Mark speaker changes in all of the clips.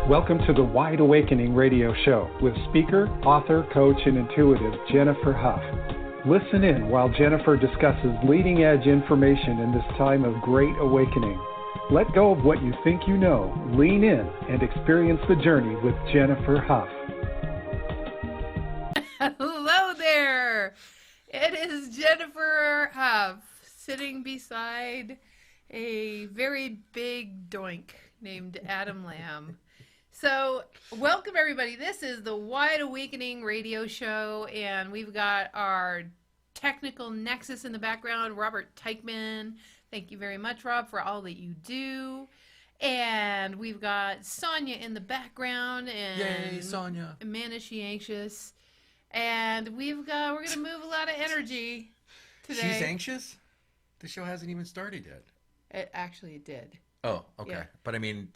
Speaker 1: Welcome to the Wide Awakening radio show with speaker, author, coach, and intuitive Jennifer Hough. Listen in while Jennifer discusses leading-edge information in this time of great awakening. Let go of what you think you know, lean in, and experience the journey with Jennifer Hough.
Speaker 2: Hello there! It is Jennifer Hough sitting beside a very big doink named Adam Lamb. So, welcome everybody. This is the Wide Awakening radio show, and we've got our technical nexus in the background, Robert Teichman. Thank you very much, Rob, for all that you do. And we've got Sonia in the background, and
Speaker 3: yay, Sonia.
Speaker 2: Man, is she anxious. And we're going to move a lot of energy today.
Speaker 3: She's anxious? The show hasn't even started yet.
Speaker 2: It did.
Speaker 3: Oh, okay.
Speaker 2: Yeah.
Speaker 3: But I mean,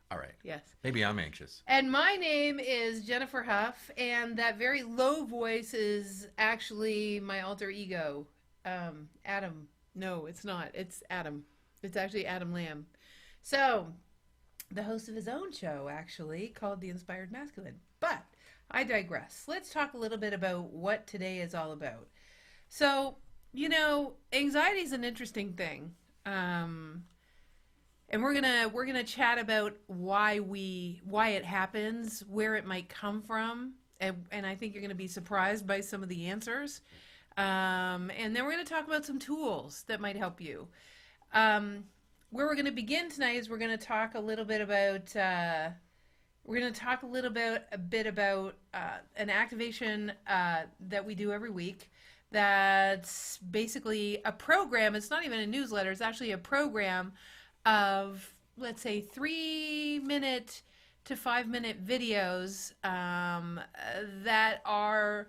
Speaker 3: all right.
Speaker 2: Yes.
Speaker 3: Maybe I'm anxious.
Speaker 2: And my name is Jennifer Hough, and that very low voice is actually my alter ego, Adam. No, it's not. It's Adam. It's actually Adam Lamb. So, the host of his own show, actually, called The Inspired Masculine. But I digress. Let's talk a little bit about what today is all about. So, anxiety is an interesting thing. And we're gonna chat about why it happens, where it might come from, and I think you're gonna be surprised by some of the answers. And then we're gonna talk about some tools that might help you. Where we're gonna begin tonight is we're gonna talk a little bit about an activation that we do every week. That's basically a program. It's not even a newsletter. It's actually a program of, let's say, 3-minute to 5-minute videos that are,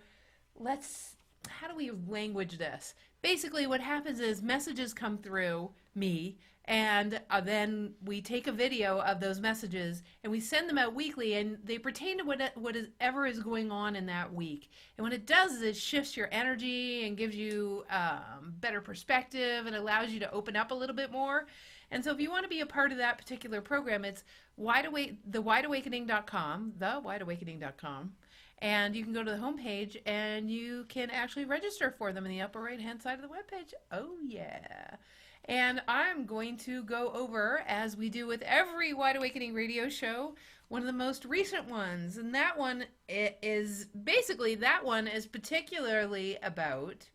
Speaker 2: how do we language this? Basically, what happens is messages come through me, and then we take a video of those messages and we send them out weekly, and they pertain to whatever is going on in that week. And what it does is it shifts your energy and gives you better perspective and allows you to open up a little bit more. And so if you want to be a part of that particular program, it's thewideawakening.com, and you can go to the homepage and you can actually register for them in the upper right-hand side of the webpage. Oh, yeah. And I'm going to go over, as we do with every Wide Awakening radio show, one of the most recent ones. And that one is particularly about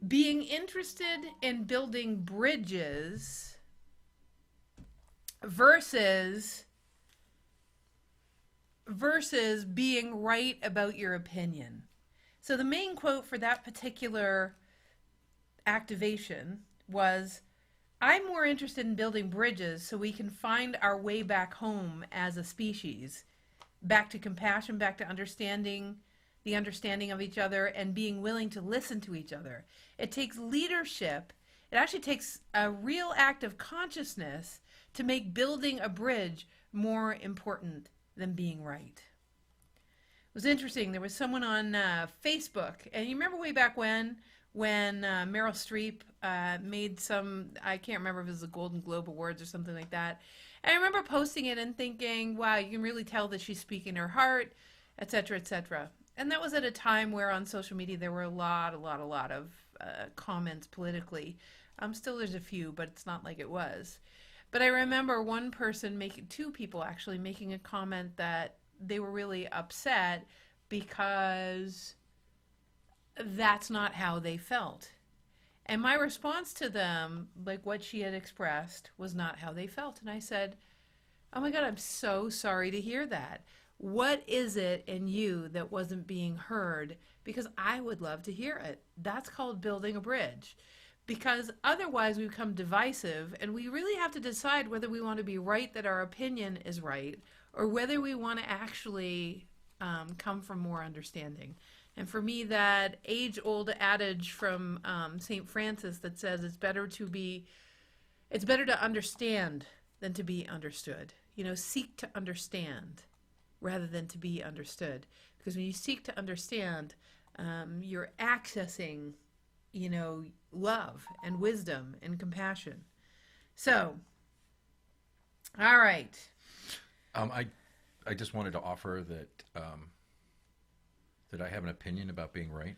Speaker 2: being interested in building bridges versus being right about your opinion. So the main quote for that particular activation was, "I'm more interested in building bridges so we can find our way back home as a species, back to compassion, back to understanding, the understanding of each other, and being willing to listen to each other. It takes leadership. It actually takes a real act of consciousness to make building a bridge more important than being right." It was interesting. There was someone on Facebook, and you remember way back when Meryl Streep made some, I can't remember if it was the Golden Globe Awards or something like that. And I remember posting it and thinking, wow, you can really tell that she's speaking her heart, etc., etc. And that was at a time where on social media there were a lot of comments politically. Still there's a few, but it's not like it was. But I remember two people actually making a comment that they were really upset because that's not how they felt. And my response to them, like what she had expressed, was not how they felt. And I said, oh my God, I'm so sorry to hear that. What is it in you that wasn't being heard? Because I would love to hear it. That's called building a bridge. Because otherwise we become divisive, and we really have to decide whether we want to be right that our opinion is right, or whether we want to actually come from more understanding. And for me, that age-old adage from St. Francis that says it's better to understand than to be understood. Seek to understand rather than to be understood. Because when you seek to understand, you're accessing, love and wisdom and compassion. So, all right.
Speaker 3: I just wanted to offer that I have an opinion about being right.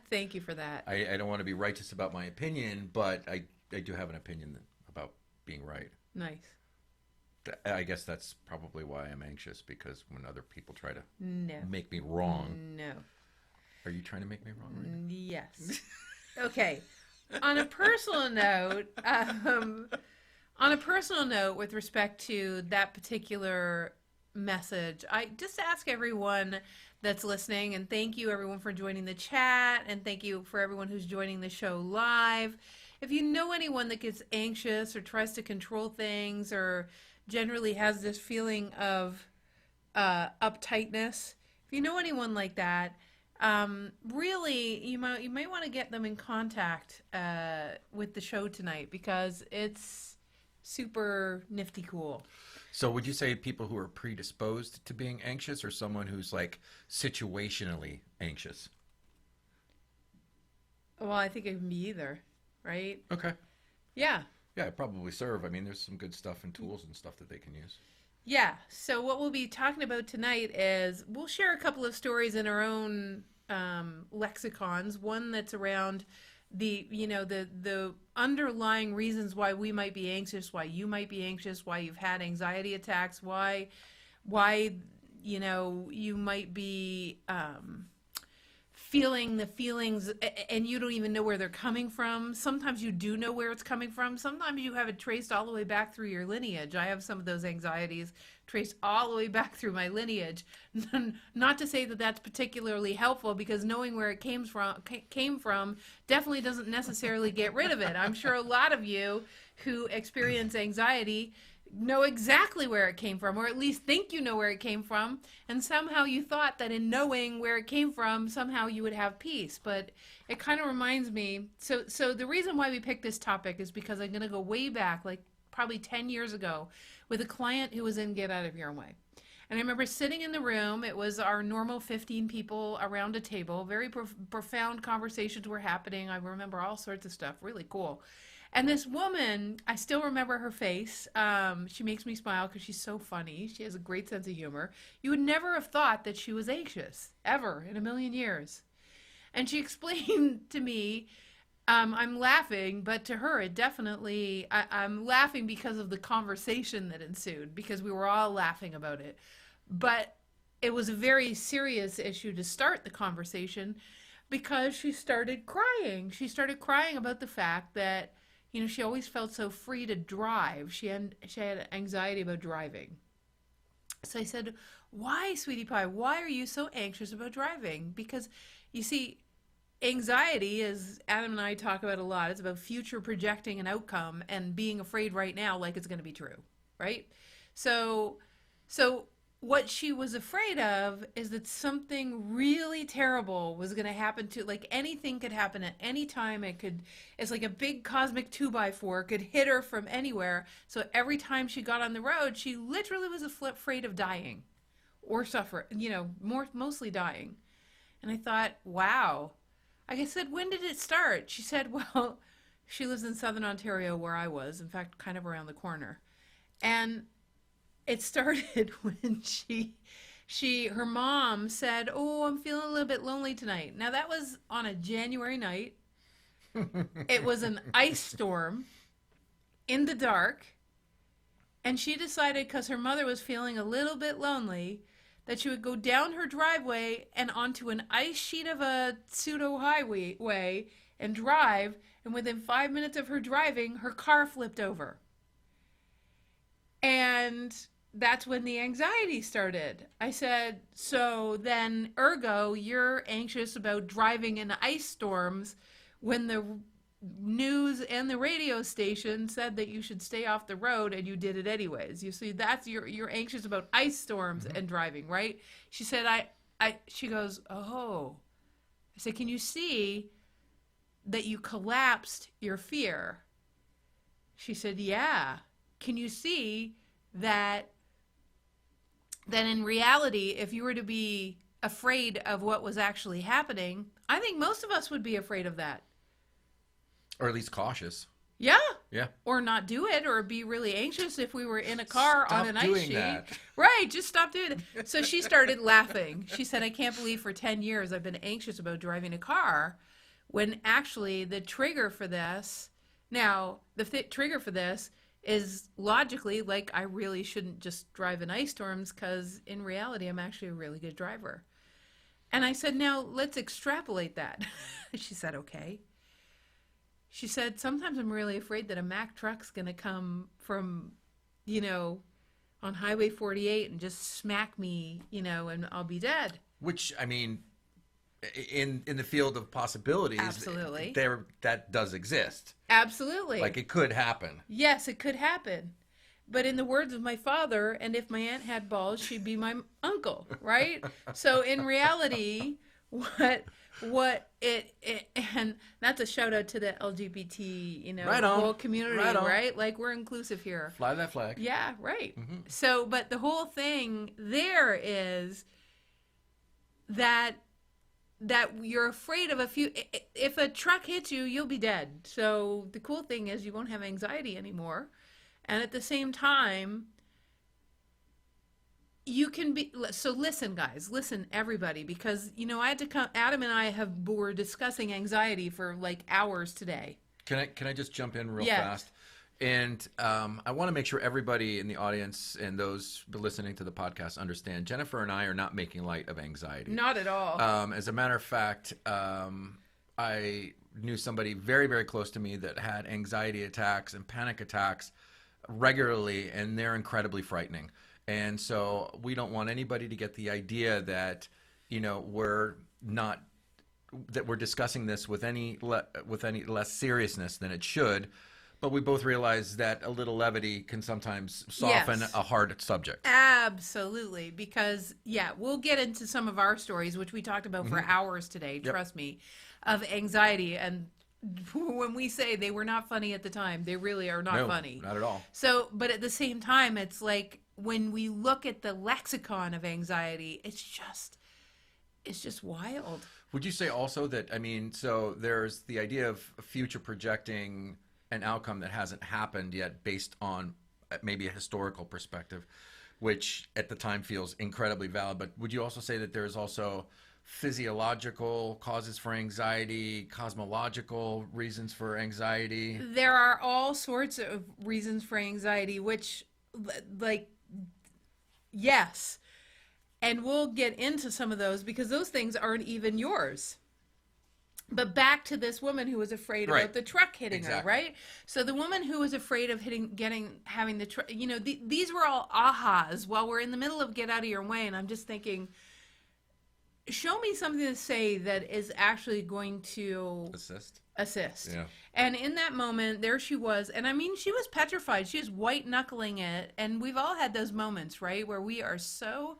Speaker 2: Thank you for that.
Speaker 3: I don't want to be righteous about my opinion, but I do have an opinion about being right.
Speaker 2: Nice.
Speaker 3: I guess that's probably why I'm anxious, because when other people try to
Speaker 2: No.
Speaker 3: make me wrong.
Speaker 2: No.
Speaker 3: Are you trying to make me wrong right now?
Speaker 2: Yes. Okay. On a personal note, with respect to that particular message, I just ask everyone that's listening, and thank you everyone for joining the chat, and thank you for everyone who's joining the show live. If you know anyone that gets anxious or tries to control things or generally has this feeling of uptightness, if you know anyone like that, really you might want to get them in contact with the show tonight, because it's super nifty cool.
Speaker 3: So would you say people who are predisposed to being anxious, or someone who's like situationally anxious?
Speaker 2: Well, I think it can be either, right?
Speaker 3: Okay.
Speaker 2: Yeah.
Speaker 3: Yeah, it probably serve. I mean, there's some good stuff and tools and stuff that they can use.
Speaker 2: Yeah. So what we'll be talking about tonight is we'll share a couple of stories in our own lexicons. One that's around the underlying reasons why we might be anxious, why you might be anxious, why you've had anxiety attacks, why you might be feeling the feelings and you don't even know where they're coming from. Sometimes you do know where it's coming from. Sometimes you have it traced all the way back through your lineage. I have some of those anxieties traced all the way back through my lineage. Not to say that that's particularly helpful, because knowing where it came from definitely doesn't necessarily get rid of it. I'm sure a lot of you who experience anxiety know exactly where it came from, or at least think you know where it came from, and somehow you thought that in knowing where it came from, somehow you would have peace. But it kind of reminds me, so the reason why we picked this topic is because I'm going to go way back, like probably 10 years ago, with a client who was in Get Out of Your Own Way. And I remember sitting in the room. It was our normal 15 people around a table. Very profound conversations were happening. I remember all sorts of stuff. Really cool. And this woman, I still remember her face. She makes me smile because she's so funny. She has a great sense of humor. You would never have thought that she was anxious, ever, in a million years. And she explained to me, I'm laughing, but to her, it definitely, I'm laughing because of the conversation that ensued, because we were all laughing about it. But it was a very serious issue to start the conversation, because she started crying. She started crying about the fact that, she always felt so free to drive. She had anxiety about driving. So I said, why, sweetie pie, why are you so anxious about driving? Because, you see, anxiety, as Adam and I talk about a lot, it's about future projecting an outcome and being afraid right now like it's going to be true, right? So what she was afraid of is that something really terrible was going to happen to, like, anything could happen at any time. It's like a big cosmic 2x4 could hit her from anywhere. So every time she got on the road, she literally was afraid of dying or suffer, mostly dying. And I thought, wow. I said, when did it start? She said, well, she lives in Southern Ontario where I was, in fact, kind of around the corner. And it started when her mom said, oh, I'm feeling a little bit lonely tonight. Now, that was on a January night. It was an ice storm in the dark. And she decided, because her mother was feeling a little bit lonely, that she would go down her driveway and onto an ice sheet of a pseudo highway and drive. And within 5 minutes of her driving, her car flipped over. And that's when the anxiety started. I said, so then, ergo, you're anxious about driving in ice storms when the news and the radio station said that you should stay off the road, and you did it anyways. You see, that's you're anxious about ice storms and driving, right? She said, she goes, oh. I said, can you see that you collapsed your fear? She said, yeah. Can you see that in reality, if you were to be afraid of what was actually happening, I think most of us would be afraid of that.
Speaker 3: Or at least cautious.
Speaker 2: Yeah.
Speaker 3: Yeah.
Speaker 2: Or not do it, or be really anxious if we were in a car on an ice sheet.
Speaker 3: That.
Speaker 2: Right, just stop doing it. So she started laughing. She said, I can't believe for 10 years I've been anxious about driving a car, when actually the trigger for this, trigger for this is logically like I really shouldn't just drive in ice storms, because in reality I'm actually a really good driver. And I said, now let's extrapolate that. She said, okay. She said, sometimes I'm really afraid that a Mack truck's going to come from, on Highway 48 and just smack me, and I'll be dead.
Speaker 3: Which, I mean, in the field of possibilities,
Speaker 2: absolutely,
Speaker 3: that does exist.
Speaker 2: Absolutely.
Speaker 3: Like, it could happen.
Speaker 2: Yes, it could happen. But in the words of my father, and if my aunt had balls, she'd be my uncle, right? So in reality, and that's a shout out to the LGBT, whole community, right? Like, we're inclusive here.
Speaker 3: Fly that flag.
Speaker 2: Yeah, right. Mm-hmm. So, but the whole thing there is that you're afraid of if a truck hits you, you'll be dead. So the cool thing is you won't have anxiety anymore. And at the same time, you can be, so listen, guys, listen, everybody, because, I had to come, Adam and I were discussing anxiety for like hours today.
Speaker 3: Can I just jump in real fast? And I want to make sure everybody in the audience and those listening to the podcast understand, Jennifer and I are not making light of anxiety.
Speaker 2: Not at all.
Speaker 3: As a matter of fact, I knew somebody very, very close to me that had anxiety attacks and panic attacks regularly, and they're incredibly frightening. And so we don't want anybody to get the idea that, we're discussing this with any less seriousness than it should. But we both realize that a little levity can sometimes soften a hard subject.
Speaker 2: Absolutely. Because, we'll get into some of our stories, which we talked about for hours today, trust me, of anxiety. And when we say they were not funny at the time, they really are not funny.
Speaker 3: Not at all.
Speaker 2: So, but at the same time, it's like when we look at the lexicon of anxiety, it's just wild.
Speaker 3: Would you say also that, so there's the idea of future projecting an outcome that hasn't happened yet based on maybe a historical perspective, which at the time feels incredibly valid. But would you also say that there's also physiological causes for anxiety, cosmological reasons for anxiety?
Speaker 2: There are all sorts of reasons for anxiety, which, yes. And we'll get into some of those because those things aren't even yours. But back to this woman who was afraid about the truck hitting her, right? So the woman who was afraid of having the truck, these were all ahas while we're in the middle of get out of your way. And I'm just thinking, show me something to say that is actually going to assist. Yeah. And in that moment, there she was. And she was petrified. She was white knuckling it. And we've all had those moments, right? Where we are so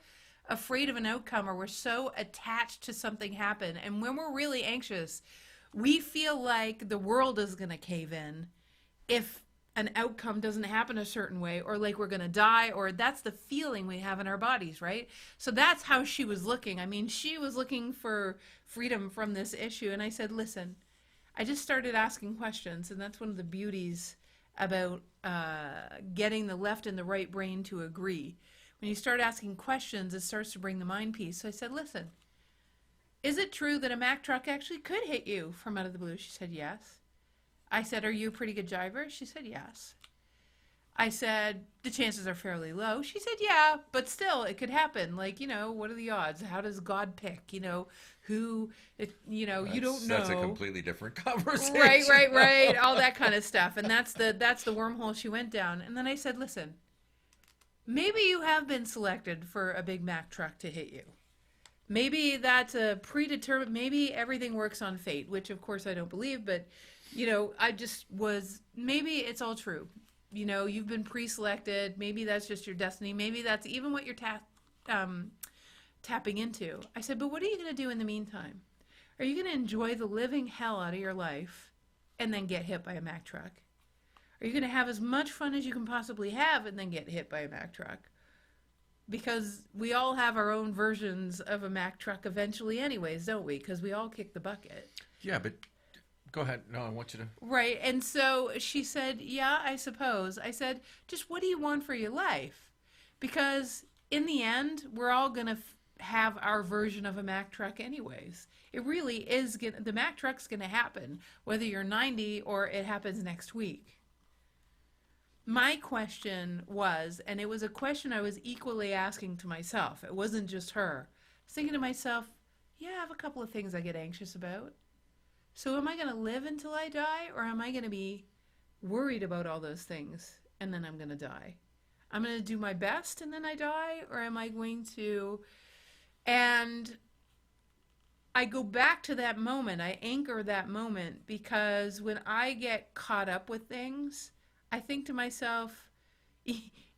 Speaker 2: afraid of an outcome, or we're so attached to something happen. And when we're really anxious, we feel like the world is going to cave in if an outcome doesn't happen a certain way, or like we're going to die, or that's the feeling we have in our bodies, right? So that's how she was looking. She was looking for freedom from this issue. And I said, listen, I just started asking questions. And that's one of the beauties about getting the left and the right brain to agree. When you start asking questions, it starts to bring the mind peace. So I said, listen, is it true that a Mack truck actually could hit you from out of the blue? She said, yes. I said, are you a pretty good driver? She said, yes. I said, the chances are fairly low. She said, yeah, but still, it could happen. Like, what are the odds? How does God pick? Who, you don't know.
Speaker 3: That's a completely different conversation.
Speaker 2: Right. All that kind of stuff. And that's the wormhole she went down. And then I said, listen, maybe you have been selected for a big Mack truck to hit you. Maybe that's a predetermined, maybe everything works on fate, which of course I don't believe, but, maybe it's all true. You've been pre-selected. Maybe that's just your destiny. Maybe that's even what you're tapping into. I said, but what are you going to do in the meantime? Are you going to enjoy the living hell out of your life and then get hit by a Mack truck? Are you going to have as much fun as you can possibly have and then get hit by a Mack truck? Because we all have our own versions of a Mack truck eventually anyways, don't we? Because we all kick the bucket.
Speaker 3: Yeah, but Go ahead. No, I want you to.
Speaker 2: Right. And so she said, yeah, I suppose. I said, just what do you want for your life? Because in the end, we're all going to have our version of a Mack truck anyways. It really is the Mack truck's going to happen, whether you're 90 or it happens next week. My question was, and it was a question I was equally asking to myself. It wasn't just her. I was thinking to myself, yeah, I have a couple of things I get anxious about. So am I going to live until I die, or am I going to be worried about all those things and then I'm going to die? I'm going to do my best and then I die, or am I going to... And I go back to that moment. I anchor that moment because when I get caught up with things, I think to myself,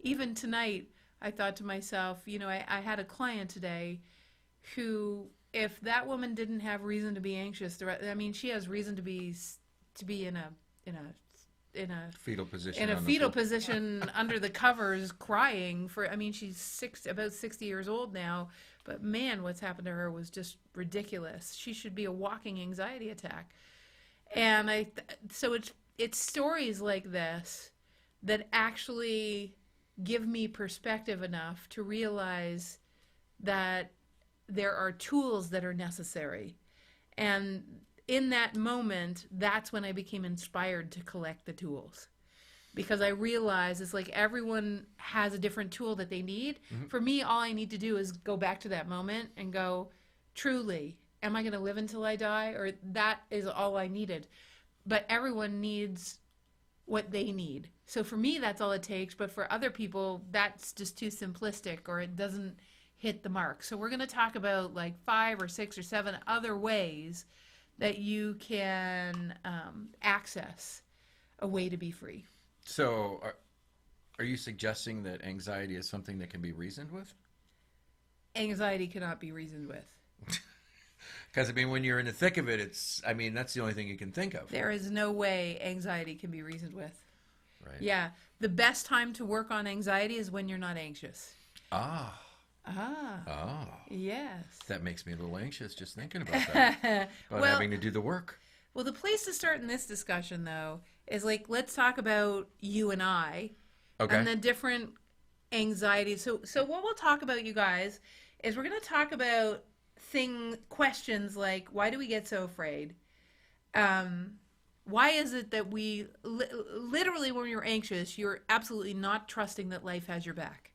Speaker 2: even tonight, I thought to myself, you know, I had a client today who, if that woman didn't have reason to be anxious, I mean, she has reason to be in a
Speaker 3: Fetal position.
Speaker 2: in a fetal position under the covers, crying for. I mean, she's about 60 years old now, but man, what's happened to her was just ridiculous. She should be a walking anxiety attack. And so it's stories like this that actually give me perspective enough to realize that there are tools that are necessary. And in that moment, that's when I became inspired to collect the tools. Because I realized it's like everyone has a different tool that they need. Mm-hmm. For me, all I need to do is go back to that moment and go, truly, am I going to live until I die? Or that is all I needed. But everyone needs what they need. So for me, that's all it takes. But for other people, that's just too simplistic, or it doesn't hit the mark. So we're going to talk about like 5 or 6 or 7 other ways that you can access a way to be free.
Speaker 3: So are you suggesting that anxiety is something that can be reasoned with?
Speaker 2: Anxiety cannot be reasoned with.
Speaker 3: Because, I mean, when you're in the thick of it, that's the only thing you can think of.
Speaker 2: There is no way anxiety can be reasoned with.
Speaker 3: Right.
Speaker 2: Yeah. The best time to work on anxiety is when you're not anxious.
Speaker 3: Ah.
Speaker 2: Yes.
Speaker 3: That makes me a little anxious just thinking about that. About having to do the work.
Speaker 2: Well, the place to start in this discussion, though, is like, let's talk about you and I. Okay. And the different anxieties. So what we'll talk about, you guys, is we're going to talk about questions like, why do we get so afraid? Why is it that we literally, when you're anxious, you're absolutely not trusting that life has your back?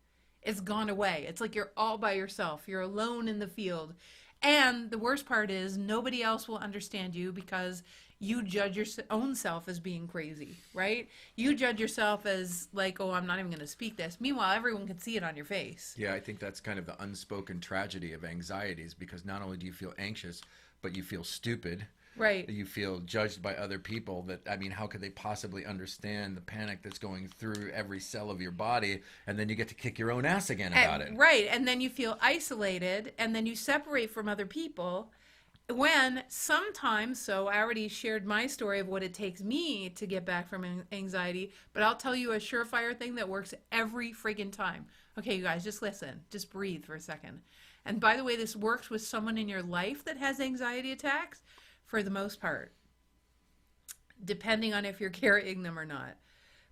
Speaker 2: It's gone away. It's like you're all by yourself. You're alone in the field. And the worst part is nobody else will understand you because you judge your own self as being crazy, right? You judge yourself as like, oh, I'm not even going to speak this. Meanwhile, everyone can see it on your face.
Speaker 3: Yeah, I think that's kind of the unspoken tragedy of anxieties, because not only do you feel anxious, but you feel stupid.
Speaker 2: Right.
Speaker 3: You feel judged by other people. That, I mean, how could they possibly understand the panic that's going through every cell of your body? And then you get to kick your own ass again about it.
Speaker 2: Right. And then you feel isolated, and then you separate from other people. When sometimes, so I already shared my story of what it takes me to get back from anxiety, but I'll tell you a surefire thing that works every friggin' time. Okay, you guys, just listen. Just breathe for a second. And by the way, this works with someone in your life that has anxiety attacks. For the most part, depending on if you're carrying them or not.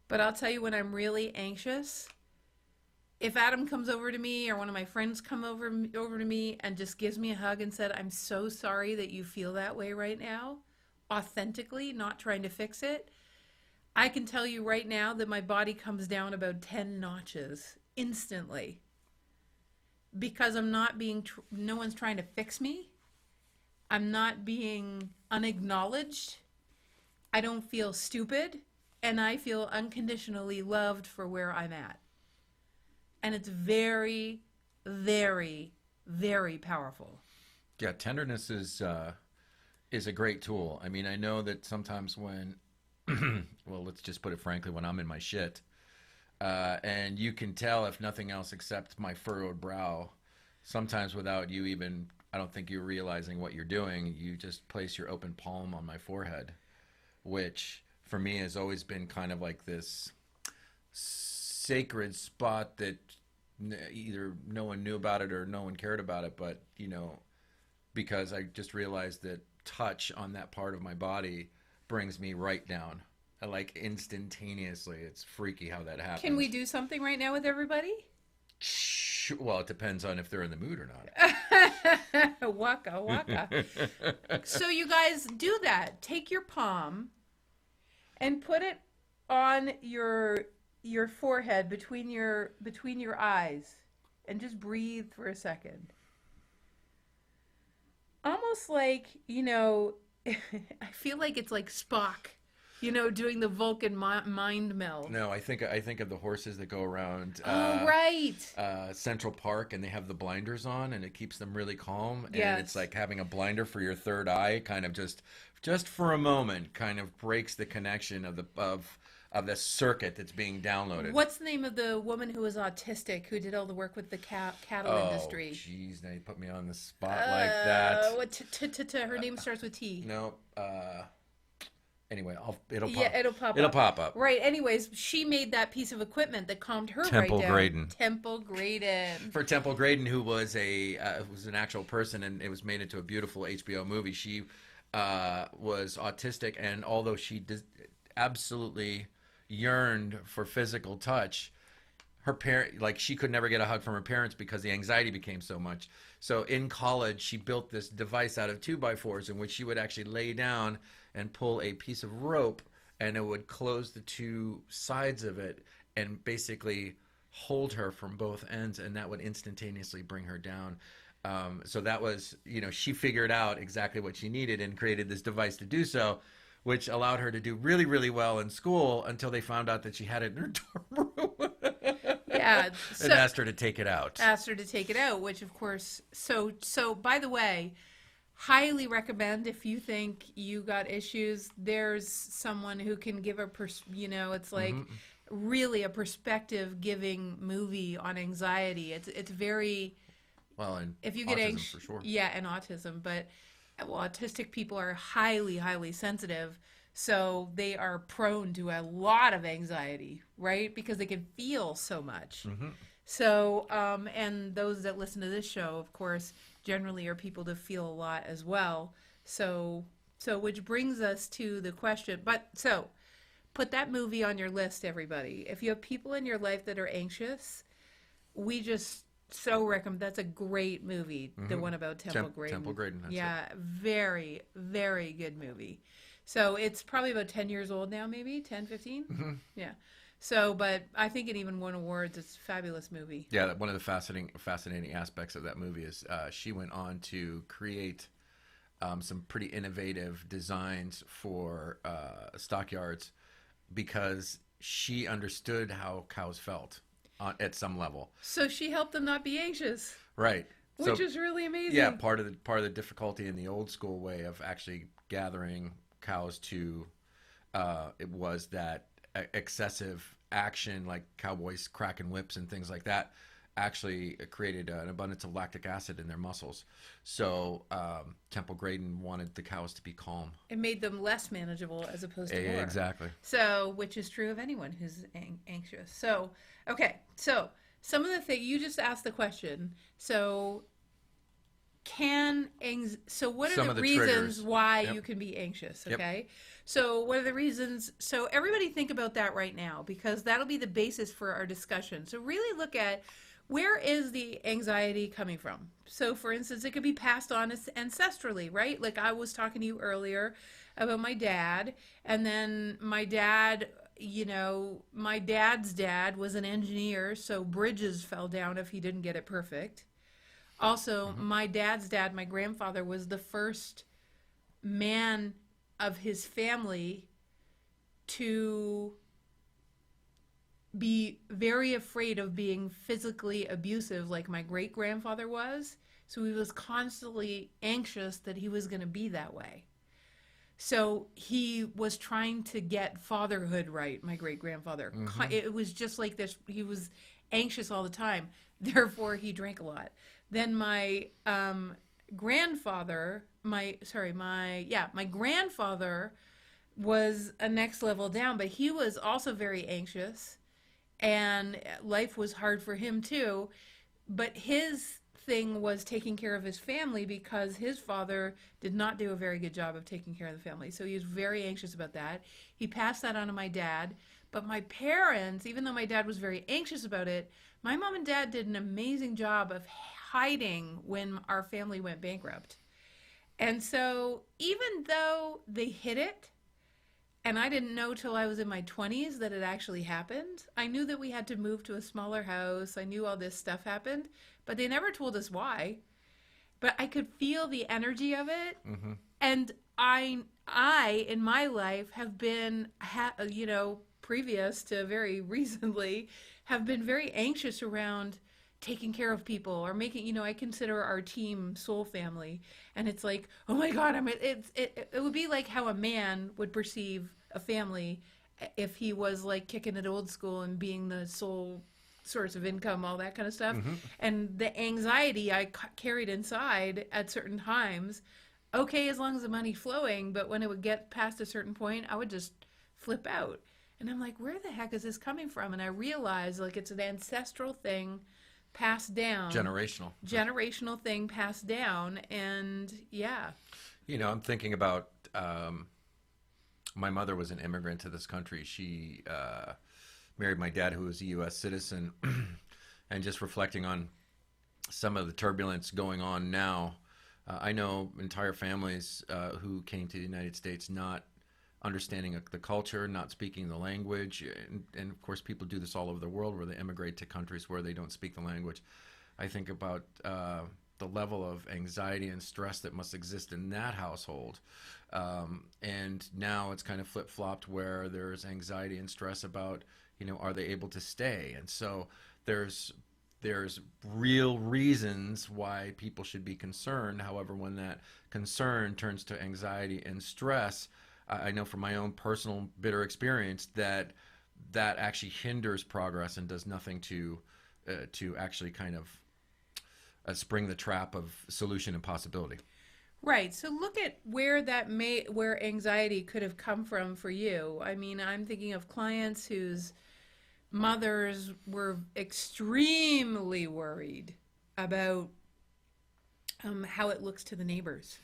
Speaker 2: But I'll tell you, when I'm really anxious, if Adam comes over to me or one of my friends come over to me and just gives me a hug and said, I'm so sorry that you feel that way right now, authentically, not trying to fix it, I can tell you right now that my body comes down about 10 notches instantly. Because I'm not no one's trying to fix me. I'm not being unacknowledged. I don't feel stupid. And I feel unconditionally loved for where I'm at. And it's very, very, very powerful.
Speaker 3: Yeah, tenderness is a great tool. I mean, I know that sometimes when, well, let's just put it frankly, when I'm in my shit, and you can tell, if nothing else except my furrowed brow, sometimes without you even... I don't think you're realizing what you're doing. You just place your open palm on my forehead, which for me has always been kind of like this sacred spot that either no one knew about it or no one cared about it. But, you know, because I just realized that touch on that part of my body brings me right down. Like instantaneously. It's freaky how that happens.
Speaker 2: Can we do something right now with everybody?
Speaker 3: Well, it depends on if they're in the mood or not.
Speaker 2: Waka waka. So you guys do that. Take your palm and put it on your forehead between your eyes, and just breathe for a second. Almost like, I feel like it's like Spock, doing the Vulcan mind meld.
Speaker 3: No, I think of the horses that go around
Speaker 2: right.
Speaker 3: Central Park, and they have the blinders on, and it keeps them really calm. And
Speaker 2: Yes.
Speaker 3: it's like having a blinder for your third eye, kind of just for a moment, kind of breaks the connection of the circuit that's being downloaded.
Speaker 2: What's the name of the woman who was autistic who did all the work with the cattle industry?
Speaker 3: Oh, jeez, now you put me on the spot like that.
Speaker 2: Her name starts with T.
Speaker 3: No. Anyway, it'll pop.
Speaker 2: Yeah, it'll pop
Speaker 3: It'll
Speaker 2: up.
Speaker 3: pop up.
Speaker 2: Right. Anyways, she made that piece of equipment that calmed her
Speaker 3: Temple
Speaker 2: right down.
Speaker 3: Grayson.
Speaker 2: Temple Grayson.
Speaker 3: For Temple Grayson, who was an actual person, and it was made into a beautiful HBO movie. She was autistic, and although she absolutely yearned for physical touch, her she could never get a hug from her parents because the anxiety became so much. So in college, she built this device out of 2x4s in which she would actually lay down and pull a piece of rope, and it would close the two sides of it and basically hold her from both ends, and that would instantaneously bring her down. So that was, she figured out exactly what she needed and created this device to do so, which allowed her to do really, really well in school until they found out that she had it in her dorm room.
Speaker 2: Yeah.
Speaker 3: And asked her to take it out.
Speaker 2: Which of course, so by the way, highly recommend if you think you got issues, there's someone who can give it's like really a perspective giving movie on anxiety. It's very,
Speaker 3: well, and
Speaker 2: if you get anxious,
Speaker 3: for sure.
Speaker 2: Yeah, and autism, but autistic people are highly, highly sensitive. So they are prone to a lot of anxiety, right? Because they can feel so much.
Speaker 3: Mm-hmm.
Speaker 2: So, and those that listen to this show, of course, generally are people that feel a lot as well. So which brings us to the question, put that movie on your list, everybody. If you have people in your life that are anxious, we just so recommend. That's a great movie, the one about Temple Grayson.
Speaker 3: Temple Grayson, that's it.
Speaker 2: Very, very good movie. So it's probably about 10 years old now, maybe 10, 15.
Speaker 3: Mm-hmm.
Speaker 2: Yeah. So, but I think it even won awards. It's a fabulous movie.
Speaker 3: Yeah, one of the fascinating aspects of that movie is she went on to create some pretty innovative designs for stockyards because she understood how cows felt at some level.
Speaker 2: So she helped them not be anxious.
Speaker 3: Right.
Speaker 2: Which is really amazing.
Speaker 3: Yeah, part of the difficulty in the old school way of actually gathering cows to it was that excessive action, like cowboys cracking whips and things like that, actually created an abundance of lactic acid in their muscles. So Temple Grayson wanted the cows to be calm.
Speaker 2: It made them less manageable as opposed to more.
Speaker 3: Exactly.
Speaker 2: So, which is true of anyone who's anxious. So, okay. So, some of the things, you just asked the question. So, what are the reasons
Speaker 3: triggers.
Speaker 2: why
Speaker 3: Yep.
Speaker 2: you can be anxious?
Speaker 3: Yep.
Speaker 2: Okay. So what are the reasons? So everybody think about that right now, because that'll be the basis for our discussion. So really look at, where is the anxiety coming from? So for instance, it could be passed on ancestrally, right? Like I was talking to you earlier about my dad, and then my dad, my dad's dad was an engineer, so bridges fell down if he didn't get it perfect. Also, my dad's dad, my grandfather, was the first man of his family to be very afraid of being physically abusive like my great-grandfather was. So he was constantly anxious that he was going to be that way. So he was trying to get fatherhood right, my great-grandfather. It was just like this. He was anxious all the time. Therefore, he drank a lot. Then my grandfather, my grandfather was a next level down, but he was also very anxious, and life was hard for him too. But his thing was taking care of his family because his father did not do a very good job of taking care of the family. So he was very anxious about that. He passed that on to my dad. But my parents, even though my dad was very anxious about it, my mom and dad did an amazing job of hiding when our family went bankrupt. And so even though they hid it, and I didn't know till I was in my 20s that it actually happened. I knew that we had to move to a smaller house. I knew all this stuff happened, but they never told us why. But I could feel the energy of it. Mm-hmm. And I, in my life, have been, previous to very recently, have been very anxious around taking care of people or making, I consider our team soul family. And it's like, oh my God, it would be like how a man would perceive a family if he was like kicking it old school and being the sole source of income, all that kind of stuff. Mm-hmm. And the anxiety I carried inside at certain times, okay, as long as the money's flowing, but when it would get past a certain point, I would just flip out. And I'm like, where the heck is this coming from? And I realized like it's an ancestral thing passed down. Generational thing passed down. And yeah.
Speaker 3: I'm thinking about my mother was an immigrant to this country. She married my dad, who was a U.S. citizen. And just reflecting on some of the turbulence going on now, I know entire families who came to the United States not understanding the culture, not speaking the language. And of course, people do this all over the world where they immigrate to countries where they don't speak the language. I think about the level of anxiety and stress that must exist in that household. And now it's kind of flip-flopped where there's anxiety and stress about, are they able to stay? And so there's real reasons why people should be concerned. However, when that concern turns to anxiety and stress, I know from my own personal bitter experience that actually hinders progress and does nothing to actually kind of spring the trap of solution and possibility.
Speaker 2: Right. So look at where anxiety could have come from for you. I mean, I'm thinking of clients whose mothers were extremely worried about how it looks to the neighbors.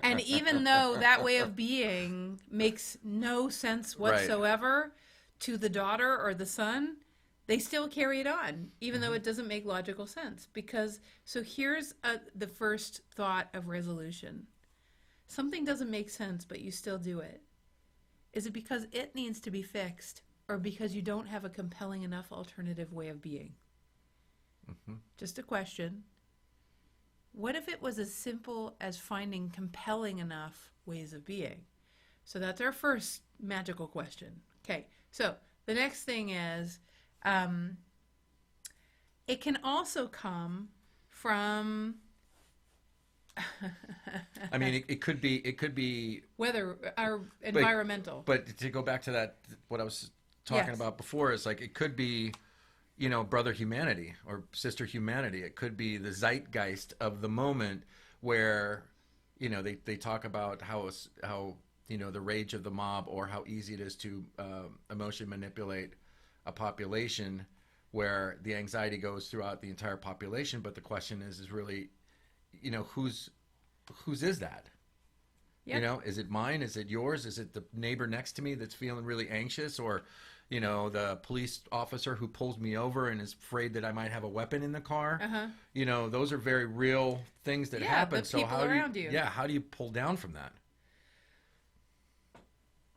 Speaker 2: And even though that way of being makes no sense whatsoever to the daughter or the son, they still carry it on, even though it doesn't make logical sense. So here's the first thought of resolution. Something doesn't make sense, but you still do it. Is it because it needs to be fixed, or because you don't have a compelling enough alternative way of being? Mm-hmm. Just a question. What if it was as simple as finding compelling enough ways of being? So that's our first magical question. Okay, so the next thing is, it can also come from...
Speaker 3: I mean, it could be
Speaker 2: weather or environmental.
Speaker 3: But to go back to that, what I was talking about before is like, it could be, brother humanity or sister humanity. It could be the zeitgeist of the moment where, they talk about how the rage of the mob, or how easy it is to emotionally manipulate a population, where the anxiety goes throughout the entire population. But the question is really, whose is that? Yep. Is it mine? Is it yours? Is it the neighbor next to me that's feeling really anxious? Or, the police officer who pulls me over and is afraid that I might have a weapon in the car? Uh-huh. Those are very real things that happen.
Speaker 2: So how do you?
Speaker 3: Yeah, how do you pull down from that?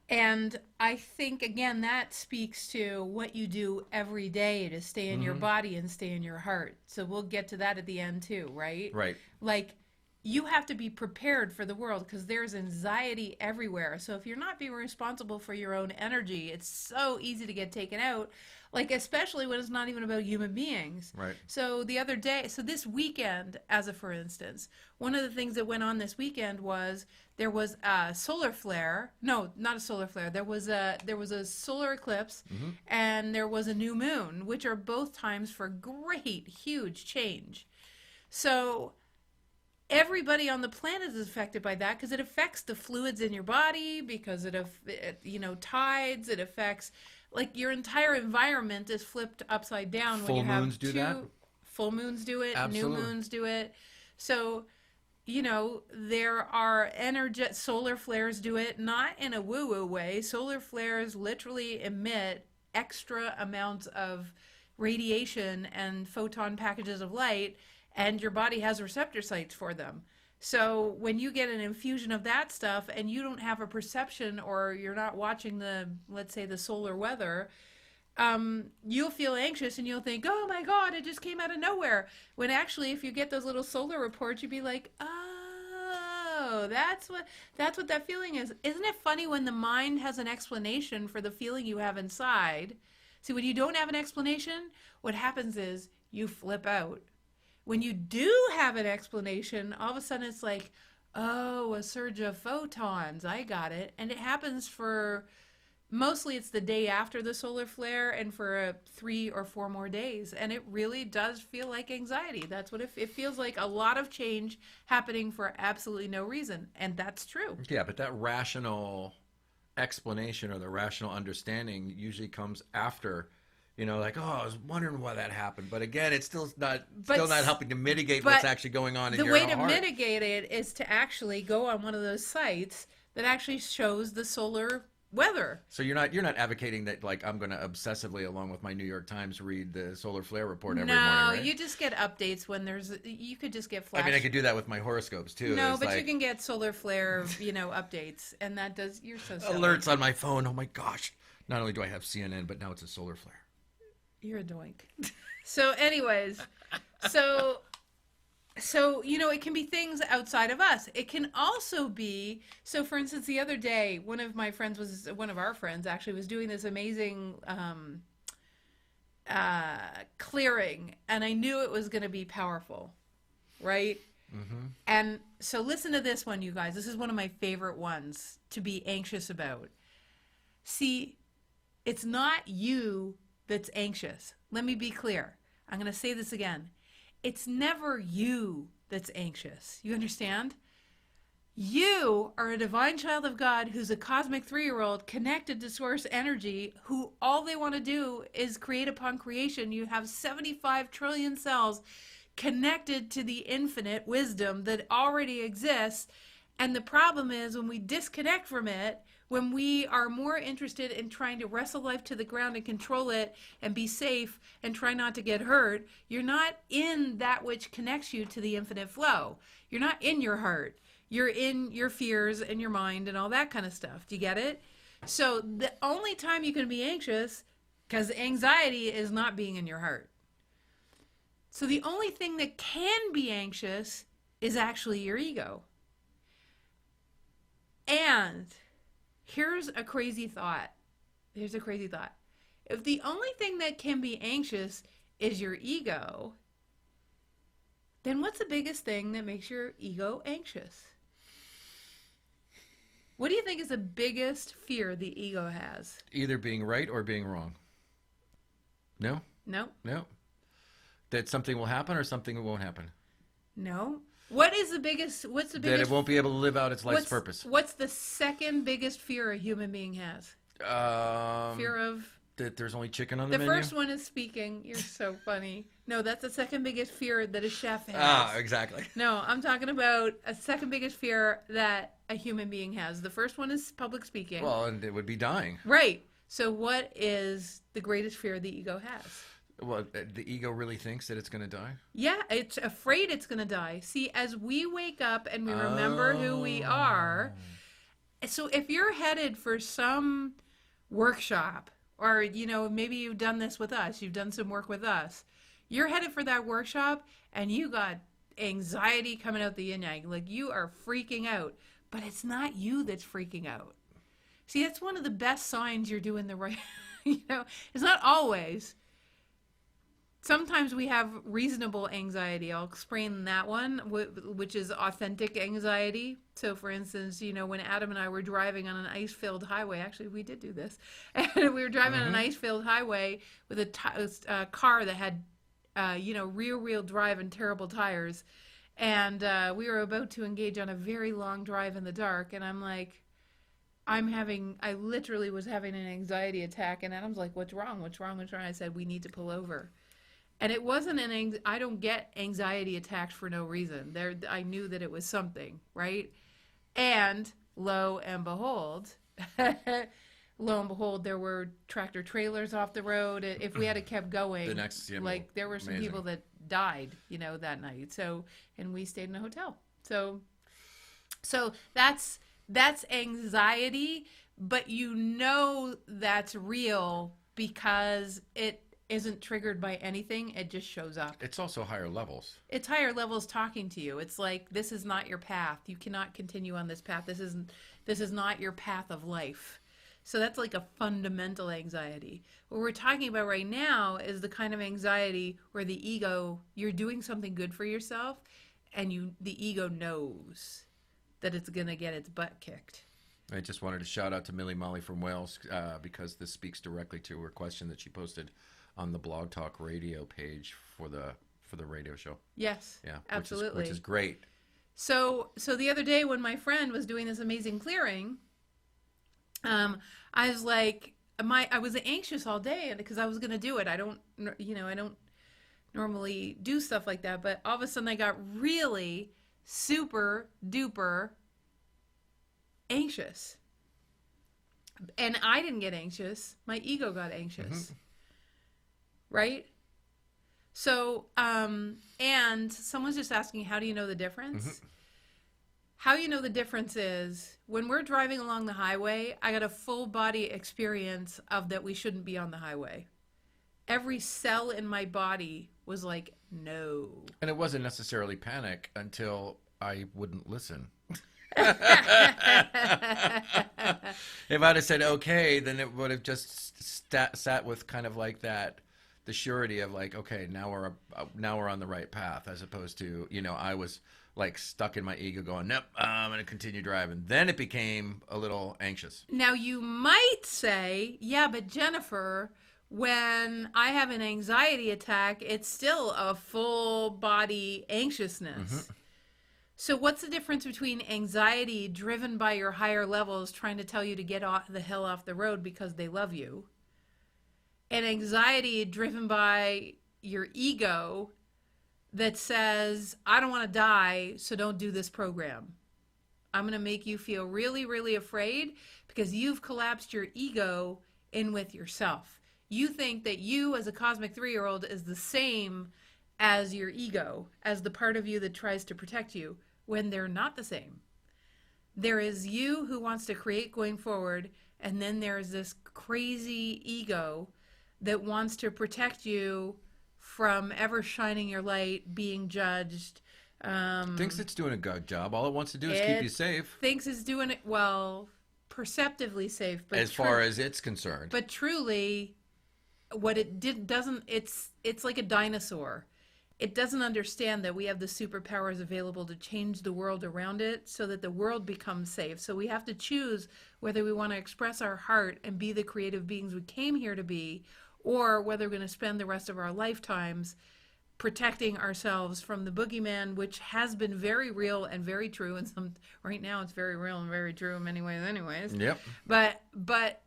Speaker 2: And I think, again, that speaks to what you do every day to stay in your body and stay in your heart. So we'll get to that at the end too, right?
Speaker 3: Right.
Speaker 2: Like, you have to be prepared for the world, because there's anxiety everywhere. So if you're not being responsible for your own energy, it's so easy to get taken out, like especially when it's not even about human beings.
Speaker 3: Right.
Speaker 2: So this weekend, for instance, one of the things that went on this weekend was there was a solar flare. No, not a solar flare. There was a solar eclipse, and there was a new moon, which are both times for great, huge change. So everybody on the planet is affected by that, because it affects the fluids in your body, because it tides. It affects, like, your entire environment is flipped upside down.
Speaker 3: Full
Speaker 2: when you have
Speaker 3: moons do that?
Speaker 2: Full moons do it.
Speaker 3: Absolutely.
Speaker 2: New moons do it. So, there are solar flares do it, not in a woo-woo way. Solar flares literally emit extra amounts of radiation and photon packages of light, and your body has receptor sites for them. So when you get an infusion of that stuff and you don't have a perception, or you're not watching let's say the solar weather, you'll feel anxious and you'll think, oh my God, it just came out of nowhere. When actually, if you get those little solar reports, you'd be like, oh, that's what that feeling is. Isn't it funny when the mind has an explanation for the feeling you have inside? See, when you don't have an explanation, what happens is you flip out. When you do have an explanation, all of a sudden it's like, oh, a surge of photons. I got it. And it happens mostly it's the day after the solar flare and for 3 or 4 more days. And it really does feel like anxiety. That's what it feels like, a lot of change happening for absolutely no reason. And that's true.
Speaker 3: Yeah, but that rational explanation or the rational understanding usually comes after, like, oh, I was wondering why that happened. But again, it's still not helping to mitigate what's actually going on in your heart.
Speaker 2: The way to mitigate it is to actually go on one of those sites that actually shows the solar weather.
Speaker 3: So you're not advocating that, like, I'm going to obsessively, along with my New York Times, read the solar flare report every morning, right?
Speaker 2: No, you just get updates when you could just get flash.
Speaker 3: I mean, I could do that with my horoscopes too.
Speaker 2: No, but you can get solar flare, updates, and that does, you're so silly.
Speaker 3: Alerts on my phone. Oh my gosh. Not only do I have CNN, but now it's a solar flare.
Speaker 2: You're a doink. So anyways, so it can be things outside of us. It can also be, so for instance, the other day, one of our friends actually was doing this amazing clearing, and I knew it was going to be powerful, right? Mm-hmm. And so listen to this one, you guys. This is one of my favorite ones to be anxious about. See, it's not you that's anxious. Let me be clear. I'm going to say this again. It's never you that's anxious. You understand? You are a divine child of God who's a cosmic 3-year-old connected to source energy, who all they want to do is create upon creation. You have 75 trillion cells connected to the infinite wisdom that already exists. And the problem is, when we disconnect from it, when we are more interested in trying to wrestle life to the ground and control it and be safe and try not to get hurt, you're not in that which connects you to the infinite flow. You're not in your heart. You're in your fears and your mind and all that kind of stuff. Do you get it? So the only time you can be anxious, because anxiety is not being in your heart. So the only thing that can be anxious is actually your ego. And here's a crazy thought. If the only thing that can be anxious is your ego, then what's the biggest thing that makes your ego anxious? What do you think is the biggest fear the ego has?
Speaker 3: Either being right or being wrong. No?
Speaker 2: No.
Speaker 3: That something will happen or something won't happen?
Speaker 2: No. What's the biggest
Speaker 3: that it won't be able to live out its life's purpose.
Speaker 2: What's the second biggest fear a human being has? Fear of
Speaker 3: that there's only chicken on the menu?
Speaker 2: The first one is speaking. You're so funny. No, that's the second biggest fear that a chef has.
Speaker 3: Ah, exactly.
Speaker 2: No, I'm talking about a second biggest fear that a human being has. The first one is public speaking.
Speaker 3: Well, and it would be dying.
Speaker 2: Right. So what is the greatest fear the ego has?
Speaker 3: Well, the ego really thinks that it's going to die?
Speaker 2: Yeah, it's afraid it's going to die. See, as we wake up and we remember who we are, so if you're headed for some workshop, or, maybe you've done this with us, you've done some work with us, you're headed for that workshop and you got anxiety coming out the yin-yang, like you are freaking out, but it's not you that's freaking out. See, that's one of the best signs you're doing the right, it's not always. Sometimes we have reasonable anxiety. I'll explain that one, which is authentic anxiety. So, for instance, when Adam and I were driving on an ice-filled highway, actually, we did do this. And we were driving on an ice-filled highway with a car that had, rear-wheel drive and terrible tires. And we were about to engage on a very long drive in the dark. And I'm like, I literally was having an anxiety attack. And Adam's like, what's wrong? I said, we need to pull over. And it wasn't I don't get anxiety attacks for no reason. I knew that it was something, right? And lo and behold, there were tractor trailers off the road. If we had kept going, like there were some people that died, that night. So, and we stayed in a hotel. So that's anxiety, but that's real because it isn't triggered by anything. It just shows up.
Speaker 3: It's also higher levels.
Speaker 2: It's higher levels talking to you. It's like, this is not your path. You cannot continue on this path. This is not your path of life. So that's like a fundamental anxiety. What we're talking about right now is the kind of anxiety where the ego, you're doing something good for yourself, and the ego knows that it's going to get its butt kicked.
Speaker 3: I just wanted to shout out to Millie Molly from Wales because this speaks directly to her question that she posted on the Blog Talk Radio page for the radio show.
Speaker 2: Yes, yeah, absolutely,
Speaker 3: which is great.
Speaker 2: So the other day when my friend was doing this amazing clearing, I was like, I was anxious all day because I was going to do it. I don't normally do stuff like that, but all of a sudden I got really super duper anxious. And I didn't get anxious. My ego got anxious. Mm-hmm. Right? So, and someone's just asking, how do you know the difference? Mm-hmm. How you know the difference is when we're driving along the highway, I got a full body experience of that we shouldn't be on the highway. Every cell in my body was like, no.
Speaker 3: And it wasn't necessarily panic until I wouldn't listen. If I'd have said okay, then it would have just sat with kind of like that, the surety of like, okay, now we're on the right path, as opposed to, I was like stuck in my ego going, nope, I'm going to continue driving. Then it became a little anxious.
Speaker 2: Now you might say, yeah, but Jennifer, when I have an anxiety attack, it's still a full body anxiousness. Mm-hmm. So what's the difference between anxiety driven by your higher levels trying to tell you to get the hell off the road because they love you, and anxiety driven by your ego that says, I don't want to die, so don't do this program. I'm going to make you feel really, really afraid because you've collapsed your ego in with yourself. You think that you as a cosmic 3-year-old is the same as your ego, as the part of you that tries to protect you, when they're not the same. There is you who wants to create going forward, and then there's this crazy ego that wants to protect you from ever shining your light, being judged.
Speaker 3: Thinks it's doing a good job. All it wants to do is keep you safe.
Speaker 2: Thinks it's doing it, well, perceptively safe. But
Speaker 3: as far as it's concerned.
Speaker 2: But truly, what it doesn't, it's like a dinosaur. It doesn't understand that we have the superpowers available to change the world around it so that the world becomes safe. So we have to choose whether we want to express our heart and be the creative beings we came here to be, or whether we're going to spend the rest of our lifetimes protecting ourselves from the boogeyman, which has been very real and very true. And right now it's very real and very true in many ways anyways.
Speaker 3: Yep.
Speaker 2: But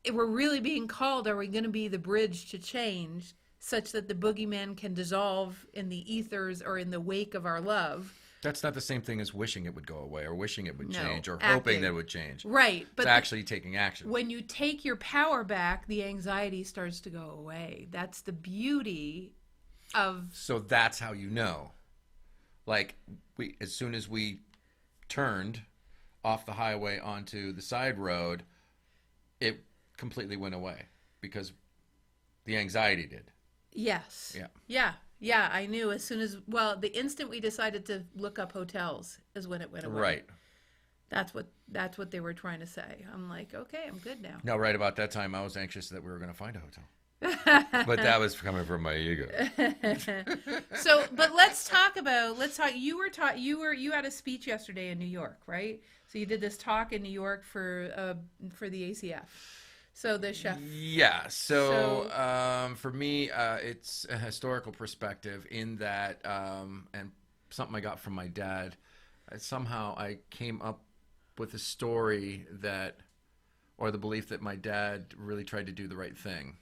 Speaker 2: if we're really being called, are we going to be the bridge to change such that the boogeyman can dissolve in the ethers or in the wake of our love?
Speaker 3: That's not the same thing as wishing it would go away or wishing it would change or hoping that it would change.
Speaker 2: Right.
Speaker 3: But it's actually taking action.
Speaker 2: When you take your power back, the anxiety starts to go away. That's the beauty of...
Speaker 3: So that's how you know. Like, as soon as we turned off the highway onto the side road, it completely went away because the anxiety did.
Speaker 2: Yes.
Speaker 3: Yeah.
Speaker 2: Yeah, I knew as soon as, the instant we decided to look up hotels is when it went away.
Speaker 3: Right.
Speaker 2: That's what they were trying to say. I'm like, okay, I'm good now.
Speaker 3: No, right about that time, I was anxious that we were going to find a hotel. But that was coming from my ego.
Speaker 2: So, but let's talk. You had a speech yesterday in New York, right? So you did this talk in New York for the ACF. So the chef.
Speaker 3: Yeah. So for me, it's a historical perspective in that, and something I got from my dad. Somehow I came up with a story or the belief that my dad really tried to do the right thing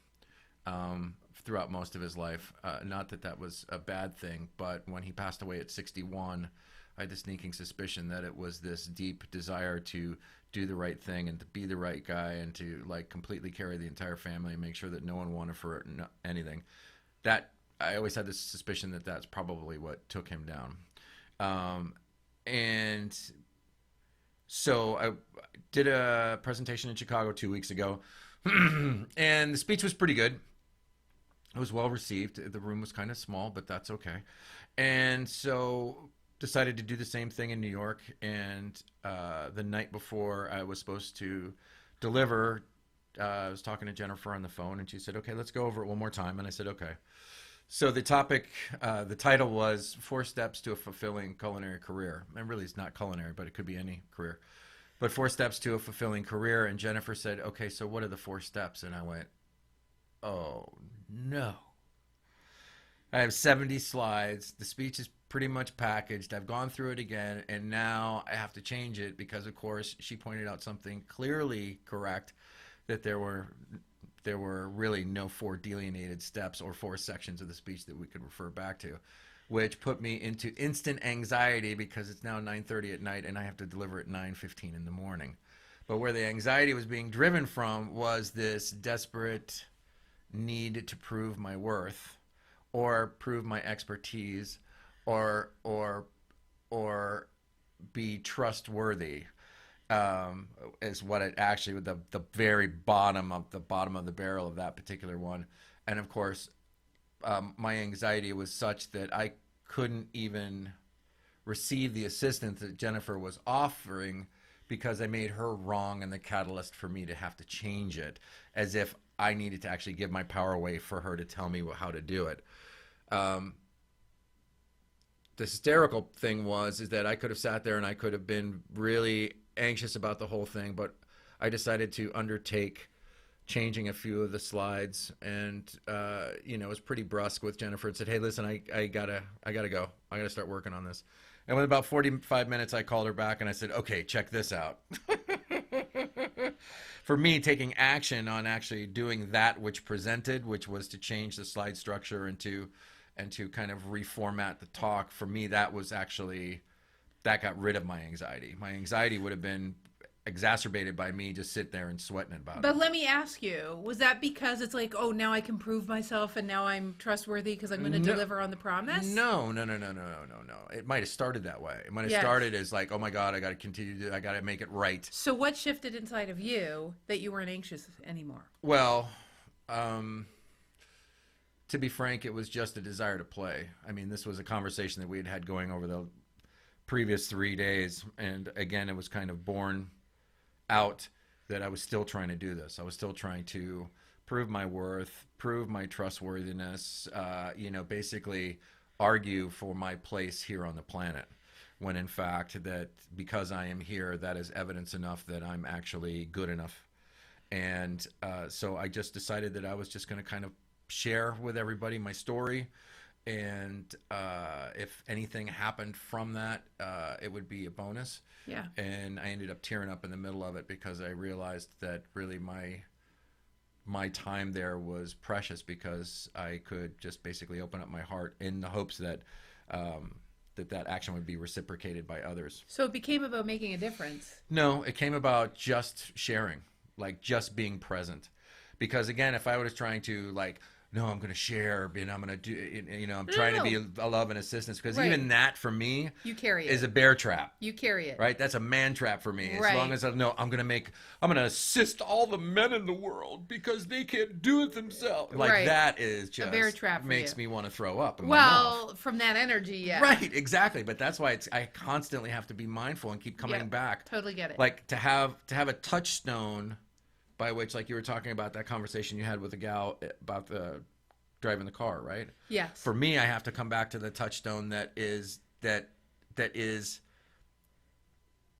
Speaker 3: throughout most of his life. Not that that was a bad thing, but when he passed away at 61, I had the sneaking suspicion that it was this deep desire to do the right thing and to be the right guy and to like completely carry the entire family and make sure that no one wanted for anything. That I always had this suspicion that that's probably what took him down. And so I did a presentation in Chicago 2 weeks ago, and the speech was pretty good. It was well received. The room was kind of small, but that's okay. And so decided to do the same thing in New York. And the night before I was supposed to deliver, I was talking to Jennifer on the phone, and she said, okay, let's go over it one more time. And I said, okay. So the topic, the title was 4 Steps to a Fulfilling Culinary Career. And really it's not culinary, but it could be any career. But 4 steps to a fulfilling career. And Jennifer said, okay, so what are the 4 steps? And I went, oh, no. I have 70 slides. The speech is pretty much packaged. I've gone through it again, and now I have to change it because, of course, she pointed out something clearly correct, that there were really no 4 delineated steps or 4 sections of the speech that we could refer back to, which put me into instant anxiety because it's now 9:30 at night and I have to deliver at 9:15 in the morning. But where the anxiety was being driven from was this desperate need to prove my worth or prove my expertise or be trustworthy. Is what it actually, the very bottom of the barrel of that particular one. And of course, my anxiety was such that I couldn't even receive the assistance that Jennifer was offering because I made her wrong and the catalyst for me to have to change it, as if I needed to actually give my power away for her to tell me how to do it. The hysterical thing is that I could have sat there and I could have been really anxious about the whole thing, but I decided to undertake changing a few of the slides, and was pretty brusque with Jennifer and said, hey, listen, I gotta go. I gotta start working on this. And within about 45 minutes, I called her back and I said, okay, check this out. For me, taking action on actually doing that which presented, which was to change the slide structure and to kind of reformat the talk, for me, that got rid of my anxiety. My anxiety would have been exacerbated by me just sitting there and sweating about it.
Speaker 2: But let me ask you, was that because it's like, oh, now I can prove myself and now I'm trustworthy because I'm going to deliver on the promise?
Speaker 3: No. It might have started that way. It might have started as like, oh my God, I got to continue I got to make it right.
Speaker 2: So what shifted inside of you that you weren't anxious anymore?
Speaker 3: Well, to be frank, it was just a desire to play. I mean, this was a conversation that we had going over the previous 3 days, and again, it was kind of born out that I was still trying to do this. I was still trying to prove my worth, prove my trustworthiness, basically argue for my place here on the planet, when in fact that because I am here, that is evidence enough that I'm actually good enough. And so I just decided that I was just going to kind of share with everybody my story. And if anything happened from that, it would be a bonus.
Speaker 2: Yeah.
Speaker 3: And I ended up tearing up in the middle of it because I realized that really my time there was precious, because I could just basically open up my heart in the hopes that that action would be reciprocated by others.
Speaker 2: So it became about making a difference.
Speaker 3: No, it came about just sharing, like just being present. Because again, if I was trying to like, no, I'm going to share, and I'm going to do, I'm trying to be a love and assistance, because even that for me is a bear trap.
Speaker 2: You carry it.
Speaker 3: Right? That's a man trap for me. As long as I'm going to assist all the men in the world because they can't do it themselves. Like that is just,
Speaker 2: a bear trap
Speaker 3: makes me want to throw up in my
Speaker 2: mouth. From that energy, yeah.
Speaker 3: Right, exactly. But that's why I constantly have to be mindful and keep coming back.
Speaker 2: Totally get it.
Speaker 3: Like to have a touchstone by which, like you were talking about that conversation you had with the gal about the driving the car, right?
Speaker 2: Yes.
Speaker 3: For me, I have to come back to the touchstone that is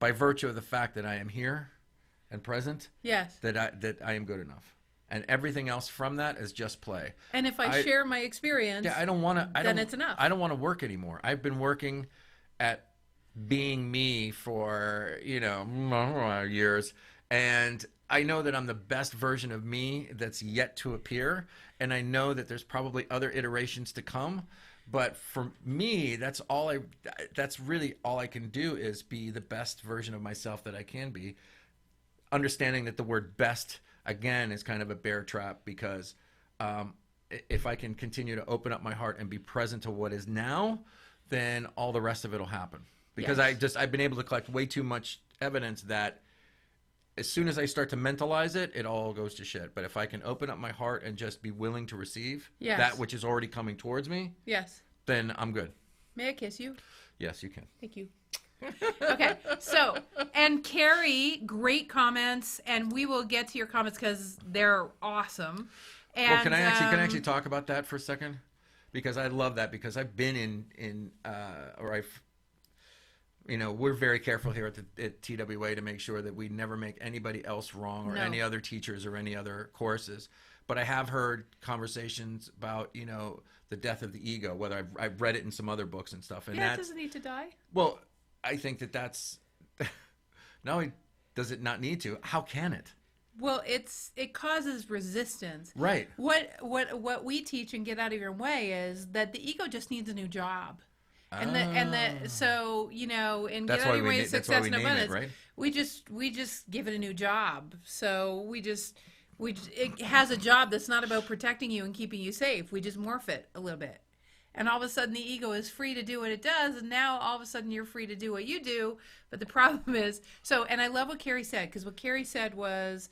Speaker 3: by virtue of the fact that I am here and present.
Speaker 2: Yes.
Speaker 3: That I am good enough, and everything else from that is just play.
Speaker 2: And if I share my experience,
Speaker 3: I don't want to.
Speaker 2: Then it's enough.
Speaker 3: I don't want to work anymore. I've been working at being me for years, and I know that I'm the best version of me that's yet to appear, and I know that there's probably other iterations to come. But for me, that's really all I can do, is be the best version of myself that I can be. Understanding that the word best, again, is kind of a bear trap, because if I can continue to open up my heart and be present to what is now, then all the rest of it will happen. Because
Speaker 2: Yes.
Speaker 3: I've been able to collect way too much evidence that as soon as I start to mentalize it, it all goes to shit. But if I can open up my heart and just be willing to receive
Speaker 2: Yes.
Speaker 3: that which is already coming towards me,
Speaker 2: Yes.
Speaker 3: then I'm good.
Speaker 2: May I kiss you?
Speaker 3: Yes, you can.
Speaker 2: Thank you. Okay, so, and Carrie, great comments, and we will get to your comments because they're awesome. And,
Speaker 3: Well, can I actually talk about that for a second? Because I love that, because I've been we're very careful here at TWA to make sure that we never make anybody else wrong, or
Speaker 2: No.
Speaker 3: any other teachers or any other courses. But I have heard conversations about, the death of the ego, whether I've read it in some other books and stuff. And
Speaker 2: it doesn't need to die.
Speaker 3: well, I think that's not only does it not need to, how can it?
Speaker 2: Well, it causes resistance.
Speaker 3: Right.
Speaker 2: What we teach and get out of your way is that the ego just needs a new job. So in
Speaker 3: That's
Speaker 2: Get Out
Speaker 3: why
Speaker 2: of Your Way,
Speaker 3: that's why
Speaker 2: Success
Speaker 3: we
Speaker 2: and
Speaker 3: name it,
Speaker 2: Abundance,
Speaker 3: right?
Speaker 2: we just give it a new job. So it has a job that's not about protecting you and keeping you safe. We just morph it a little bit. And all of a sudden the ego is free to do what it does, and now all of a sudden you're free to do what you do. But the problem is, and I love what Carrie said, because what Carrie said was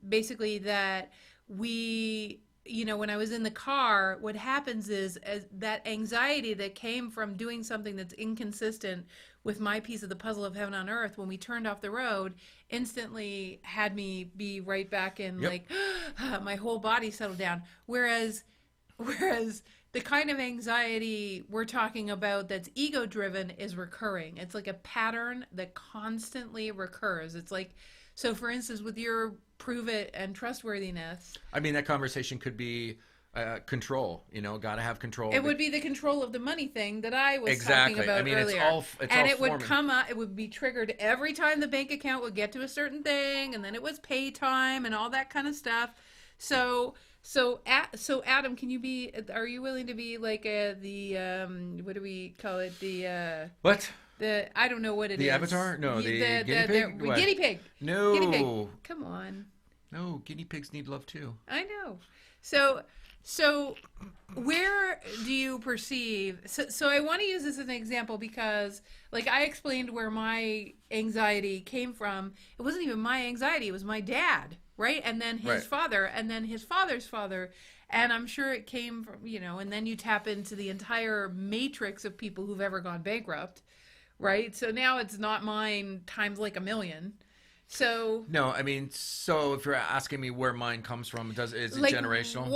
Speaker 2: basically that when I was in the car, what happens is that anxiety that came from doing something that's inconsistent with my piece of the puzzle of heaven on earth, when we turned off the road, instantly had me be right back in, like, my whole body settled down. Whereas the kind of anxiety we're talking about that's ego driven is recurring. It's like a pattern that constantly recurs. It's like, so for instance, with your prove it and trustworthiness,
Speaker 3: I mean, that conversation could be control. Got to have control.
Speaker 2: it would be the control of the money thing that I was
Speaker 3: Exactly.
Speaker 2: talking about
Speaker 3: I mean,
Speaker 2: earlier.
Speaker 3: it's
Speaker 2: and
Speaker 3: all
Speaker 2: it would
Speaker 3: forming.
Speaker 2: come up, it would be triggered every time the bank account would get to a certain thing, and then it was pay time and all that kind of stuff. So Adam, are you willing to be like what do we call it?
Speaker 3: What?
Speaker 2: I don't know what it is.
Speaker 3: The avatar? No, the guinea pig? What?
Speaker 2: Guinea pig.
Speaker 3: No.
Speaker 2: Guinea pig. Come on.
Speaker 3: No, guinea pigs need love too.
Speaker 2: I know. So where do you perceive? So I want to use this as an example because, like, I explained where my anxiety came from. It wasn't even my anxiety. It was my dad, right? And then his father, and then his father's father. And I'm sure it came from, and then you tap into the entire matrix of people who've ever gone bankrupt, right? So now it's not mine times like a million. So
Speaker 3: no, I mean, so if you're asking me where mine comes from, is it generational?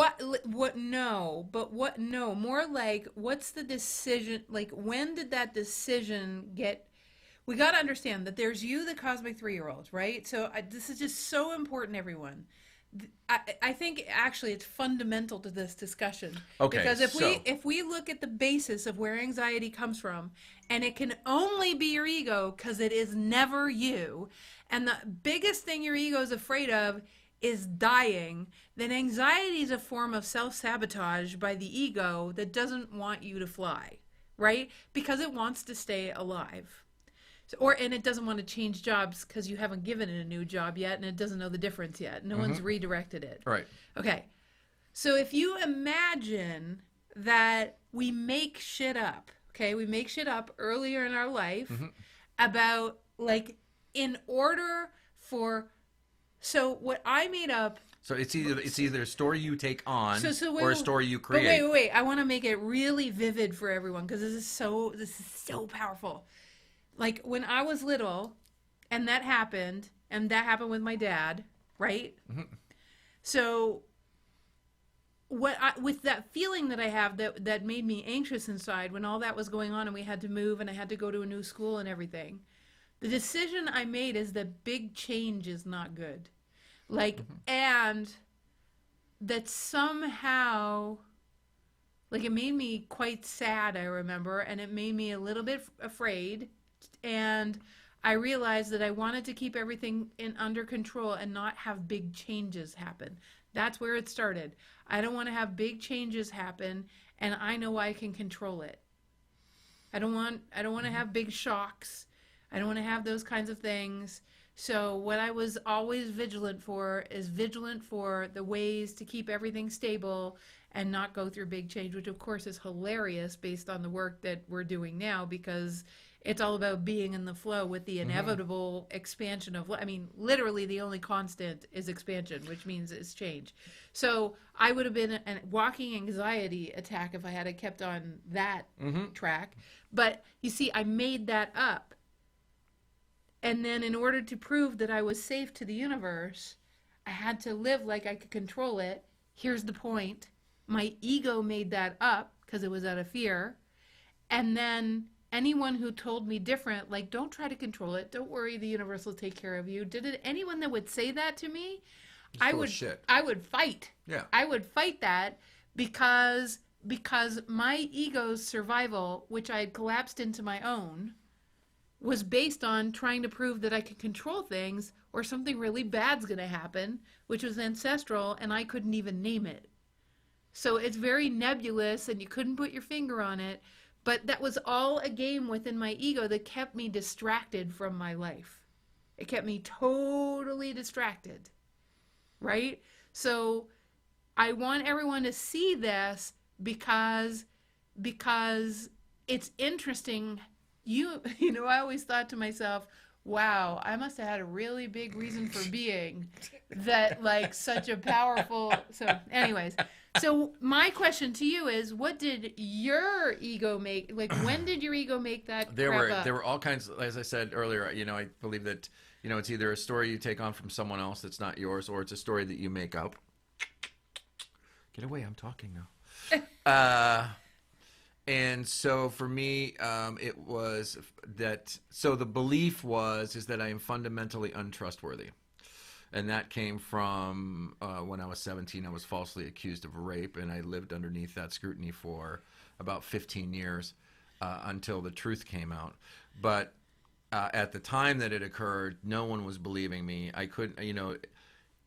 Speaker 2: No, more like, what's the decision? Like, when did that decision get? We got to understand that there's you, the cosmic 3-year-old, right? So this is just so important, everyone. I think actually it's fundamental to this discussion.
Speaker 3: Okay,
Speaker 2: because if we look at the basis of where anxiety comes from, and it can only be your ego because it is never you, and the biggest thing your ego is afraid of is dying, then anxiety is a form of self-sabotage by the ego that doesn't want you to fly, right? Because it wants to stay alive. And it doesn't want to change jobs because you haven't given it a new job yet, and it doesn't know the difference yet. No one's redirected it.
Speaker 3: Right.
Speaker 2: Okay. So if you imagine that we make shit up, okay? We make shit up earlier in our life about, like, in order for... So what I made up...
Speaker 3: So it's either a story you take on or a story you create.
Speaker 2: But wait. I want to make it really vivid for everyone because this is so powerful. Like, when I was little, and that happened with my dad, right? So, with that feeling that I have that made me anxious inside when all that was going on and we had to move and I had to go to a new school and everything, the decision I made is that big change is not good. Like, and that somehow, like, it made me quite sad, I remember, and it made me a little bit afraid. And I realized that I wanted to keep everything under control and not have big changes happen. That's where it started. I don't want to have big changes happen, and I know I can control it. I don't want to have big shocks. I don't want to have those kinds of things. So what I was always vigilant for is vigilant for the ways to keep everything stable and not go through big change, which of course is hilarious based on the work that we're doing now, because it's all about being in the flow with the inevitable expansion of, I mean, literally the only constant is expansion, which means it's change. So I would have been a walking anxiety attack if I had kept on that track. But you see, I made that up. And then in order to prove that I was safe to the universe, I had to live like I could control it. Here's the point. My ego made that up because it was out of fear. And then anyone who told me different, like, don't try to control it. Don't worry, the universe will take care of you. Anyone that would say that to me, I would fight.
Speaker 3: Yeah.
Speaker 2: I would fight that because my ego's survival, which I had collapsed into my own, was based on trying to prove that I could control things or something really bad's going to happen, which was ancestral, and I couldn't even name it. So it's very nebulous, and you couldn't put your finger on it, but that was all a game within my ego that kept me distracted from my life. It kept me totally distracted, right? So I want everyone to see this because it's interesting. You know, I always thought to myself, wow, I must have had a really big reason for being that, like, such a powerful. So anyways, so my question to you is, what did your ego make? Like, when did your ego make that
Speaker 3: There
Speaker 2: crap up?
Speaker 3: were all kinds, as I said earlier, you know, I believe that, you know, it's either a story you take on from someone else that's not yours, or it's a story that you make up. Get away, I'm talking now. And so for me, it was that, so the belief is that I am fundamentally untrustworthy. And that came from when I was 17, I was falsely accused of rape, and I lived underneath that scrutiny for about 15 years until the truth came out. But at the time that it occurred, no one was believing me. I couldn't, you know.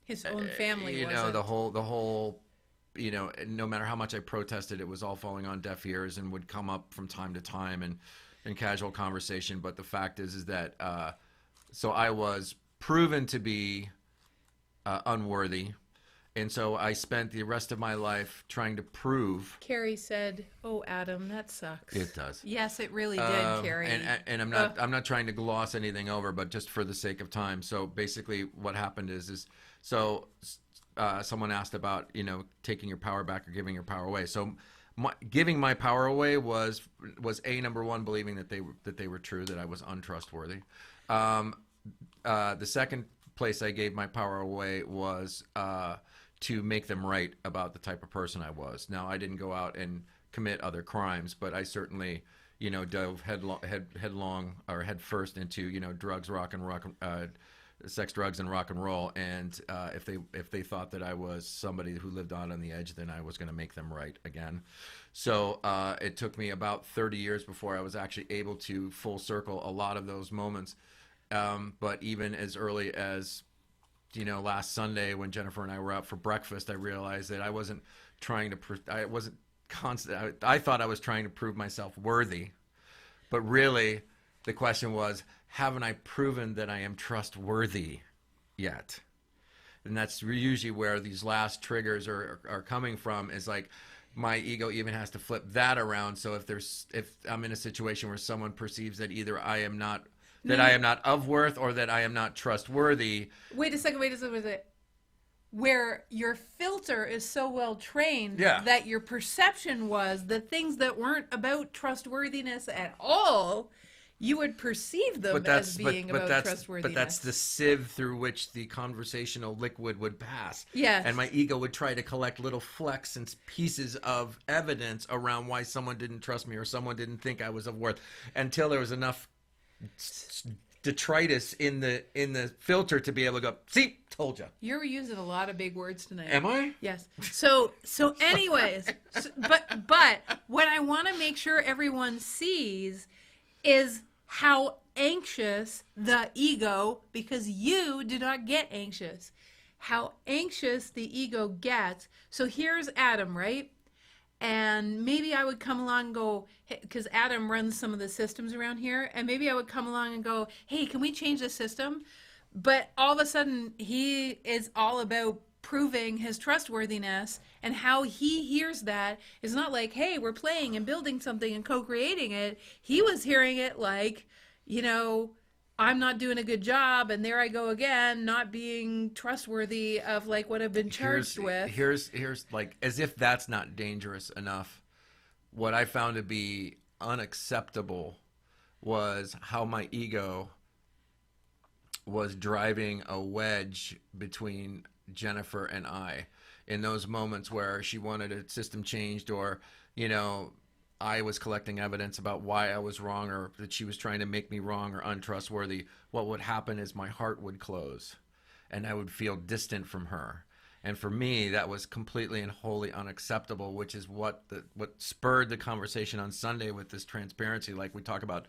Speaker 2: His own family
Speaker 3: you
Speaker 2: wasn't.
Speaker 3: know, the whole, you know, no matter how much I protested, it was all falling on deaf ears and would come up from time to time and in casual conversation. But the fact is that, so I was proven to be unworthy. And so I spent the rest of my life trying to prove.
Speaker 2: Carrie said, "Oh, Adam, that sucks."
Speaker 3: It does.
Speaker 2: Yes, it really did, Carrie.
Speaker 3: And I'm not trying to gloss anything over, but just for the sake of time. So basically, what happened is someone asked about, you know, taking your power back or giving your power away. So giving my power away was number one, believing that they were true, that I was untrustworthy. The second place I gave my power away was to make them right about the type of person I was. Now, I didn't go out and commit other crimes, but I certainly, you know, dove headlong or head first into, you know, sex, drugs, and rock and roll. And if they thought that I was somebody who lived on the edge, then I was going to make them right again. So it took me about 30 years before I was actually able to full circle a lot of those moments. But even as early as, you know, last Sunday when Jennifer and I were out for breakfast, I realized that I wasn't trying to, I thought I was trying to prove myself worthy. But really, the question was, haven't I proven that I am trustworthy yet? And that's usually where these last triggers are coming from, is like, my ego even has to flip that around. So if I'm in a situation where someone perceives that either I am not of worth or that I am not trustworthy.
Speaker 2: Wait a second. Where your filter is so well trained that your perception was the things that weren't about trustworthiness at all, you would perceive them as being about trustworthiness.
Speaker 3: But that's the sieve through which the conversational liquid would pass.
Speaker 2: Yes.
Speaker 3: And my ego would try to collect little flecks and pieces of evidence around why someone didn't trust me or someone didn't think I was of worth, until there was enough detritus in the filter to be able to go, see, told you.
Speaker 2: You're using a lot of big words tonight.
Speaker 3: Am I?
Speaker 2: Yes. So anyways, but what I want to make sure everyone sees is how anxious the ego, because you do not get anxious, how anxious the ego gets. So here's Adam, right? And maybe I would come along and go, because Adam runs some of the systems around here, and maybe I would come along and go, hey, can we change the system? But all of a sudden, he is all about proving his trustworthiness, and how he hears that is not like, hey, we're playing and building something and co-creating it. He was hearing it like, I'm not doing a good job, and there I go again, not being trustworthy of like what I've been charged with.
Speaker 3: Here's like, as if that's not dangerous enough. What I found to be unacceptable was how my ego was driving a wedge between Jennifer and I in those moments where she wanted a system changed, or, I was collecting evidence about why I was wrong, or that she was trying to make me wrong or untrustworthy. What would happen is my heart would close and I would feel distant from her. And for me, that was completely and wholly unacceptable, which is what spurred the conversation on Sunday with this transparency. Like, we talk about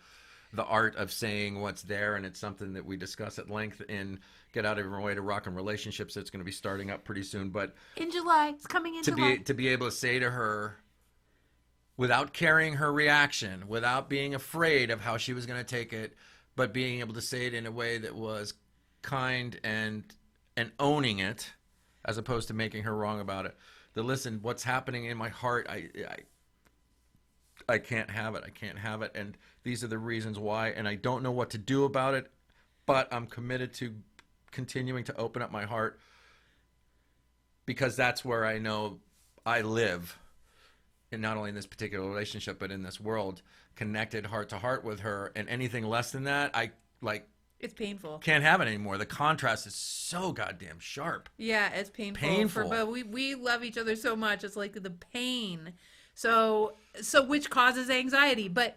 Speaker 3: the art of saying what's there, and it's something that we discuss at length in Get Out of Your Way to Rock and Relationships. It's going to be starting up pretty soon. But
Speaker 2: in July, it's coming in July.
Speaker 3: To be able to say to her, without carrying her reaction, without being afraid of how she was going to take it, but being able to say it in a way that was kind and owning it, as opposed to making her wrong about it. Listen, what's happening in my heart, I can't have it. I can't have it. And these are the reasons why. And I don't know what to do about it, but I'm committed to continuing to open up my heart, because that's where I know I live. And not only in this particular relationship, but in this world, connected heart to heart with her. And anything less than that,
Speaker 2: it's painful.
Speaker 3: Can't have it anymore. The contrast is so goddamn sharp.
Speaker 2: Yeah, it's painful. But we love each other so much. It's like the pain. So which causes anxiety. But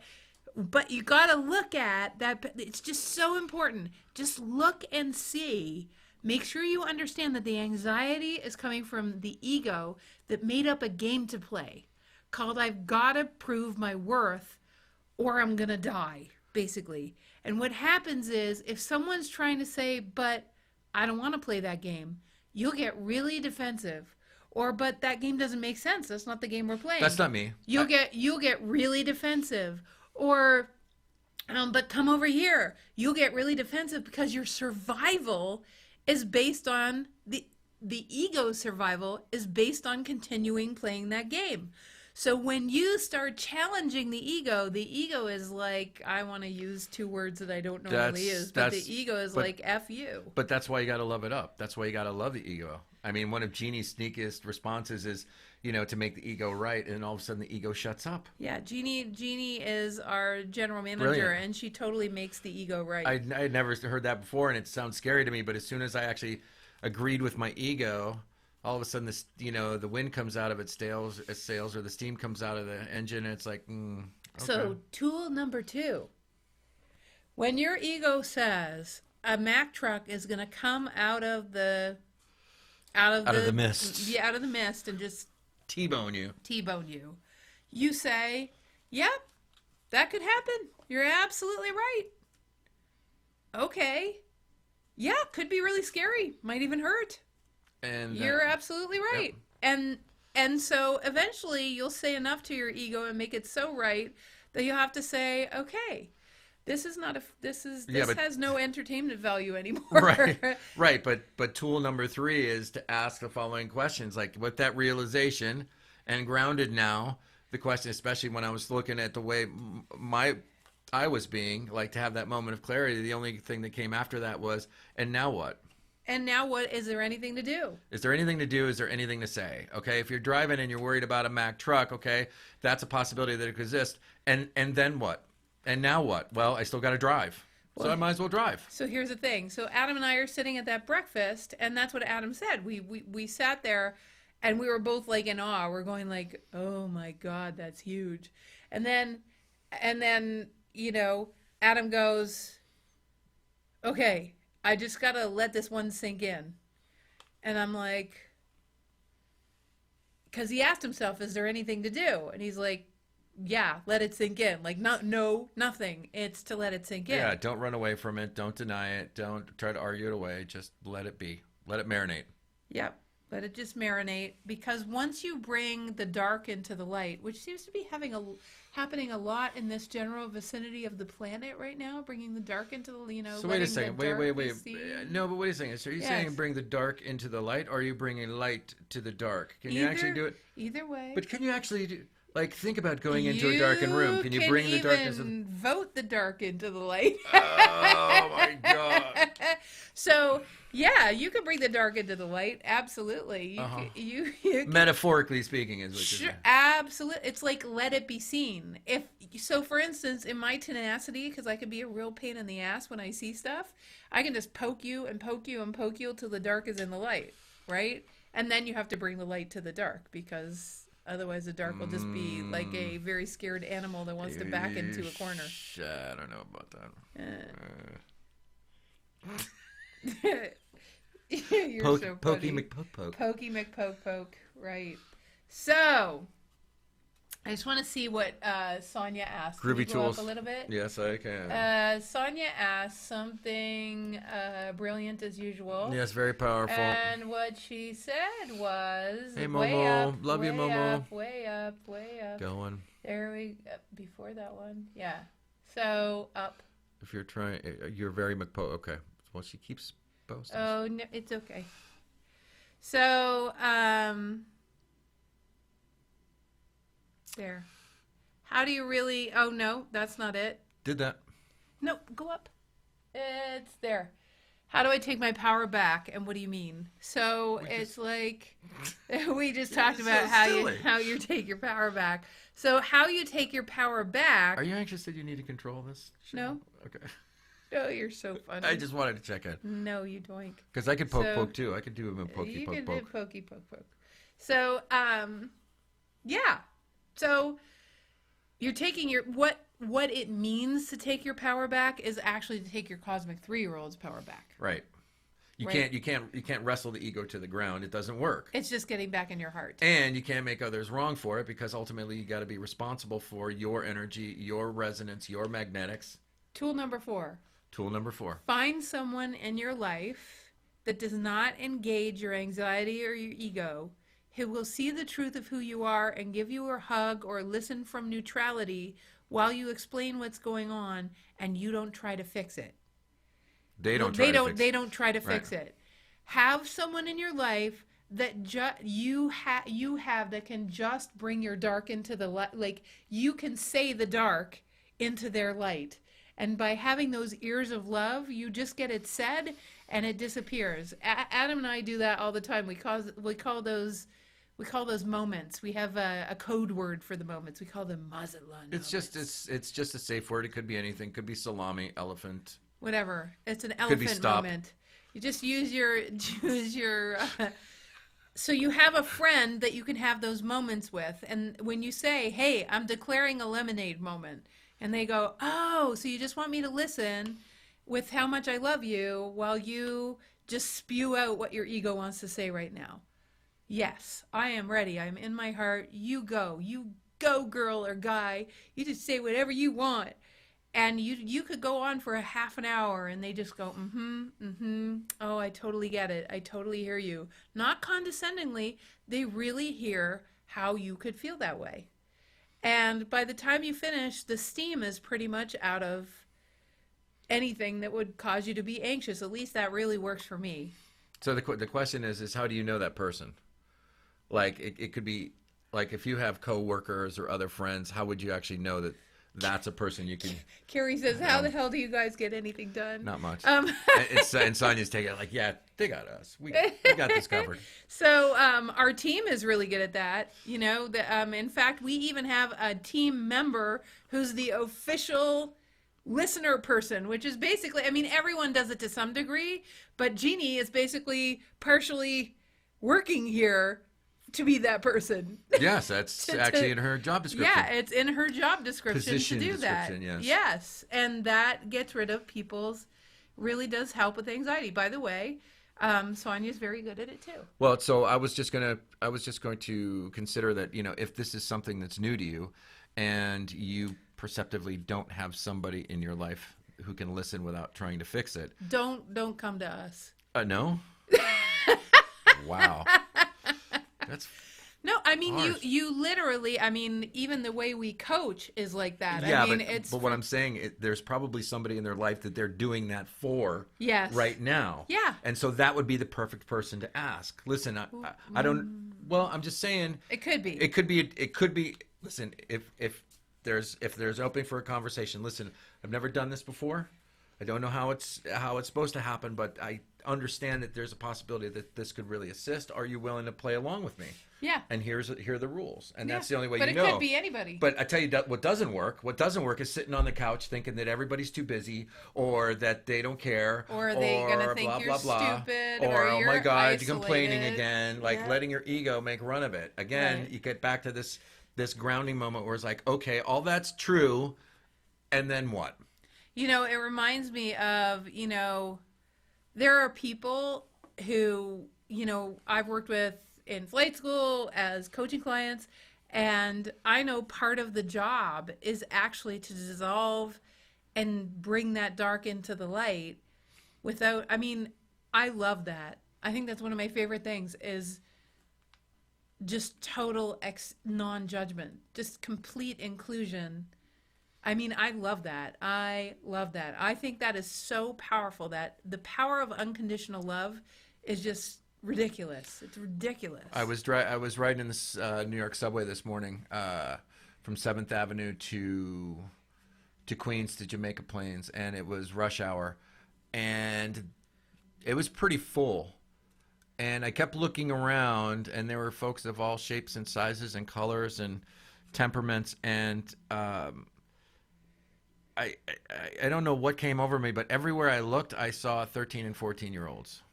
Speaker 2: you got to look at that. It's just so important. Just look and see. Make sure you understand that the anxiety is coming from the ego that made up a game to play called I've got to prove my worth or I'm going to die, basically. And what happens is, if someone's trying to say, but I don't want to play that game, you'll get really defensive. Or, but that game doesn't make sense. That's not the game we're playing.
Speaker 3: That's not me.
Speaker 2: You'll get really defensive. Or, but come over here. You'll get really defensive because your survival is based on the ego's survival is based on continuing playing that game. So when you start challenging the ego is like, I want to use two words that I don't normally use, but the ego is like, F you.
Speaker 3: But that's why you got to love it up. That's why you got to love the ego. I mean, one of Jeannie's sneakiest responses is, to make the ego right, and all of a sudden the ego shuts up.
Speaker 2: Yeah, Jeannie is our general manager,
Speaker 3: Brilliant.
Speaker 2: And she totally makes the ego right.
Speaker 3: I had never heard that before, and it sounds scary to me, but as soon as I actually agreed with my ego, all of a sudden, the wind comes out of its sails, or the steam comes out of the engine, and it's like, okay.
Speaker 2: So, tool number 2. When your ego says a Mack truck is going to come out of the
Speaker 3: mist.
Speaker 2: Yeah, out of the mist and just
Speaker 3: T-bone you.
Speaker 2: You say, yep, that could happen. You're absolutely right. Okay. Yeah, could be really scary. Might even hurt.
Speaker 3: And
Speaker 2: you're absolutely right.
Speaker 3: Yep.
Speaker 2: And so eventually you'll say enough to your ego and make it so right that you'll have to say, okay, this has no entertainment value anymore.
Speaker 3: Right. But tool number 3 is to ask the following questions, like, with that realization and grounded now, the question, especially when I was looking at the way I was being, like, to have that moment of clarity, the only thing that came after that was, and now what?
Speaker 2: And now what? Is there anything to do?
Speaker 3: Is there anything to do? Is there anything to say? Okay, if you're driving and you're worried about a Mack truck, okay, that's a possibility that it could exist. And then what? And now what? Well, I still got to drive. So I might as well drive.
Speaker 2: So here's the thing. So Adam and I are sitting at that breakfast, and that's what Adam said. We sat there, and we were both like in awe. We're going like, oh my God, that's huge. And then Adam goes, okay, I just got to let this one sink in. And I'm like, because he asked himself, is there anything to do? And he's like, yeah, let it sink in. Like, nothing. It's to let it sink in.
Speaker 3: Yeah, don't run away from it. Don't deny it. Don't try to argue it away. Just let it be. Let it marinate.
Speaker 2: Yep. Let it just marinate, because once you bring the dark into the light, which seems to be happening a lot in this general vicinity of the planet right now, bringing the dark into the,
Speaker 3: So wait a second. Wait.
Speaker 2: Seen.
Speaker 3: No, but wait a second. So are you saying bring the dark into the light, or are you bringing light to the dark? Can you actually do it?
Speaker 2: Either way.
Speaker 3: But can you actually do, like, think about going into a darkened room. Can you bring the darkness?
Speaker 2: Vote the dark into the light.
Speaker 3: Oh my God.
Speaker 2: So yeah, you can bring the dark into the light. Absolutely. You
Speaker 3: Metaphorically speaking, is what you're saying.
Speaker 2: Absolutely. It's like, let it be seen. So, for instance, in my tenacity, because I can be a real pain in the ass when I see stuff, I can just poke you and poke you and poke you till the dark is in the light, right? And then you have to bring the light to the dark, because otherwise the dark will just be like a very scared animal that wants to back into a corner.
Speaker 3: I don't know about that.
Speaker 2: You're so funny.
Speaker 3: Pokey McPoke.
Speaker 2: Pokey McPoke, right. So, I just want to see what Sonia asked.
Speaker 3: Groovy
Speaker 2: Can you go
Speaker 3: tools.
Speaker 2: up a little bit?
Speaker 3: Yes, I can.
Speaker 2: Sonia asked something brilliant as usual.
Speaker 3: Yes, very powerful.
Speaker 2: And what she said was,
Speaker 3: hey,
Speaker 2: way
Speaker 3: Momo.
Speaker 2: up,
Speaker 3: Love
Speaker 2: way
Speaker 3: you, Momo.
Speaker 2: Up, way up, way up.
Speaker 3: Going.
Speaker 2: There we go. Before that one. Yeah. So, up.
Speaker 3: If you're trying, you're very McPoke. Okay. Well, she keeps posting.
Speaker 2: Oh, no, it's okay. So, there. How do you really... Oh, no, that's not it.
Speaker 3: Did that.
Speaker 2: No, go up. It's there. How do I take my power back? And what do you mean? So it's like we just talked about how you take your power back. So how you take your power back...
Speaker 3: Are you anxious that you need to control this show?
Speaker 2: No.
Speaker 3: Okay.
Speaker 2: Oh, you're so funny.
Speaker 3: I just wanted to check in.
Speaker 2: No, you doink.
Speaker 3: Because I could poke too. I could do a pokey
Speaker 2: you
Speaker 3: poke
Speaker 2: can
Speaker 3: poke.
Speaker 2: do pokey poke poke. So, yeah. So you're taking your what it means to take your power back is actually to take your cosmic 3-year-old's power back.
Speaker 3: Right. You can't wrestle the ego to the ground. It doesn't work.
Speaker 2: It's just getting back in your heart.
Speaker 3: And you can't make others wrong for it, because ultimately you got to be responsible for your energy, your resonance, your magnetics.
Speaker 2: Tool number 4.
Speaker 3: Tool number 4.
Speaker 2: Find someone in your life that does not engage your anxiety or your ego, who will see the truth of who you are and give you a hug or listen from neutrality while you explain what's going on, and you don't try to fix it. They don't try to fix it. Have someone in your life that you have that can just bring your dark into the light. Like, you can say the dark into their light. And by having those ears of love, you just get it said and it disappears. Adam and I do that all the time. We call those moments. We have a code word for the moments. We call them Mazatlan.
Speaker 3: It's just a safe word. It could be anything. Could be salami, elephant.
Speaker 2: Whatever. It's an elephant moment. You just use your so you have a friend that you can have those moments with, and when you say, "Hey, I'm declaring a lemonade moment," and they go, "Oh, so you just want me to listen with how much I love you while you just spew out what your ego wants to say right now." Yes, I am ready. I'm in my heart. You go, girl or guy. You just say whatever you want. And you could go on for a half an hour and they just go, oh, I totally get it. I totally hear you. Not condescendingly. They really hear how you could feel that way. And by the time you finish, the steam is pretty much out of anything that would cause you to be anxious. At least that really works for me.
Speaker 3: So the question is how do you know that person? Like, it could be, like, if you have coworkers or other friends, how would you actually know that that's a person you can...
Speaker 2: Carrie says, how the hell do you guys get anything done?
Speaker 3: Not much. And Sonia's taking it like, yeah, they got us. We got this covered.
Speaker 2: So our team is really good at that. You know, in fact, we even have a team member who's the official listener person, which is basically, I mean, everyone does it to some degree, but Jeannie is basically partially working here to be that person.
Speaker 3: Yes, that's actually in her job description.
Speaker 2: Yeah, it's in her job description to do that.
Speaker 3: Yes.
Speaker 2: Yes, and that gets rid of really does help with anxiety. By the way, Sonia's very good at it too.
Speaker 3: Well, so I was just going to consider that, you know, if this is something that's new to you and you perceptively don't have somebody in your life who can listen without trying to fix it.
Speaker 2: Don't come to us.
Speaker 3: No? Wow. That's
Speaker 2: No, I mean,
Speaker 3: harsh.
Speaker 2: you literally, I mean, even the way we coach is like that.
Speaker 3: Yeah,
Speaker 2: I mean,
Speaker 3: but what I'm saying, there's probably somebody in their life that they're doing that for
Speaker 2: yes.
Speaker 3: right now.
Speaker 2: Yeah.
Speaker 3: And so that would be the perfect person to ask. Listen, I don't, well, I'm just saying.
Speaker 2: It could be.
Speaker 3: It could be, listen, if there's opening for a conversation, listen, I've never done this before. I don't know how it's supposed to happen, but I understand that there's a possibility that this could really assist. Are you willing to play along with me?
Speaker 2: Yeah.
Speaker 3: And here are the rules. And that's the
Speaker 2: Yeah.
Speaker 3: only way
Speaker 2: But
Speaker 3: you know.
Speaker 2: it could be anybody.
Speaker 3: But I tell you what doesn't work. What doesn't work is sitting on the couch thinking that everybody's too busy, or that they don't care,
Speaker 2: Or are they gonna think
Speaker 3: blah,
Speaker 2: you're
Speaker 3: blah, blah,
Speaker 2: stupid,
Speaker 3: or
Speaker 2: or
Speaker 3: oh
Speaker 2: you're
Speaker 3: my God,
Speaker 2: isolated.
Speaker 3: you're complaining again. Like
Speaker 2: Yeah.
Speaker 3: letting your ego make run of it. Again,
Speaker 2: Right.
Speaker 3: you get back to this grounding moment where it's like, okay, all that's true, and then what?
Speaker 2: You know, it reminds me of, you know, there are people who, you know, I've worked with in flight school as coaching clients, and I know part of the job is actually to dissolve and bring that dark into the light without, I mean, I love that. I think that's one of my favorite things is just total non-judgment, just complete inclusion. I mean, I love that. I love that. I think that is so powerful, that the power of unconditional love is just ridiculous. It's ridiculous.
Speaker 3: I was riding in this New York subway this morning from 7th Avenue to Queens to Jamaica Plains, and it was rush hour, and it was pretty full. And I kept looking around, and there were folks of all shapes and sizes and colors and temperaments, and I don't know what came over me, but everywhere I looked, I saw 13 and 14-year-olds.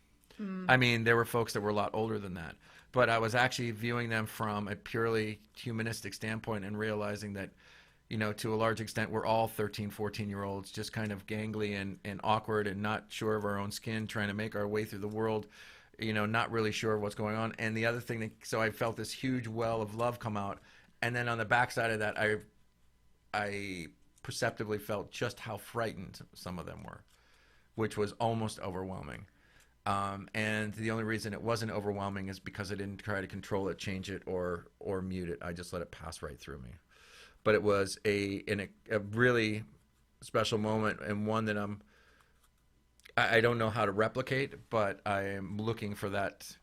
Speaker 3: I mean, there were folks that were a lot older than that, but I was actually viewing them from a purely humanistic standpoint and realizing that, you know, to a large extent, we're all 13, 14-year-olds, just kind of gangly and awkward and not sure of our own skin, trying to make our way through the world, you know, not really sure of what's going on. And the other thing, so I felt this huge well of love come out. And then on the backside of that, I perceptibly felt just how frightened some of them were, which was almost overwhelming. And the only reason it wasn't overwhelming is because I didn't try to control it, change it, or mute it. I just let it pass right through me. But it was a really special moment, and one that I don't know how to replicate, but I am looking for that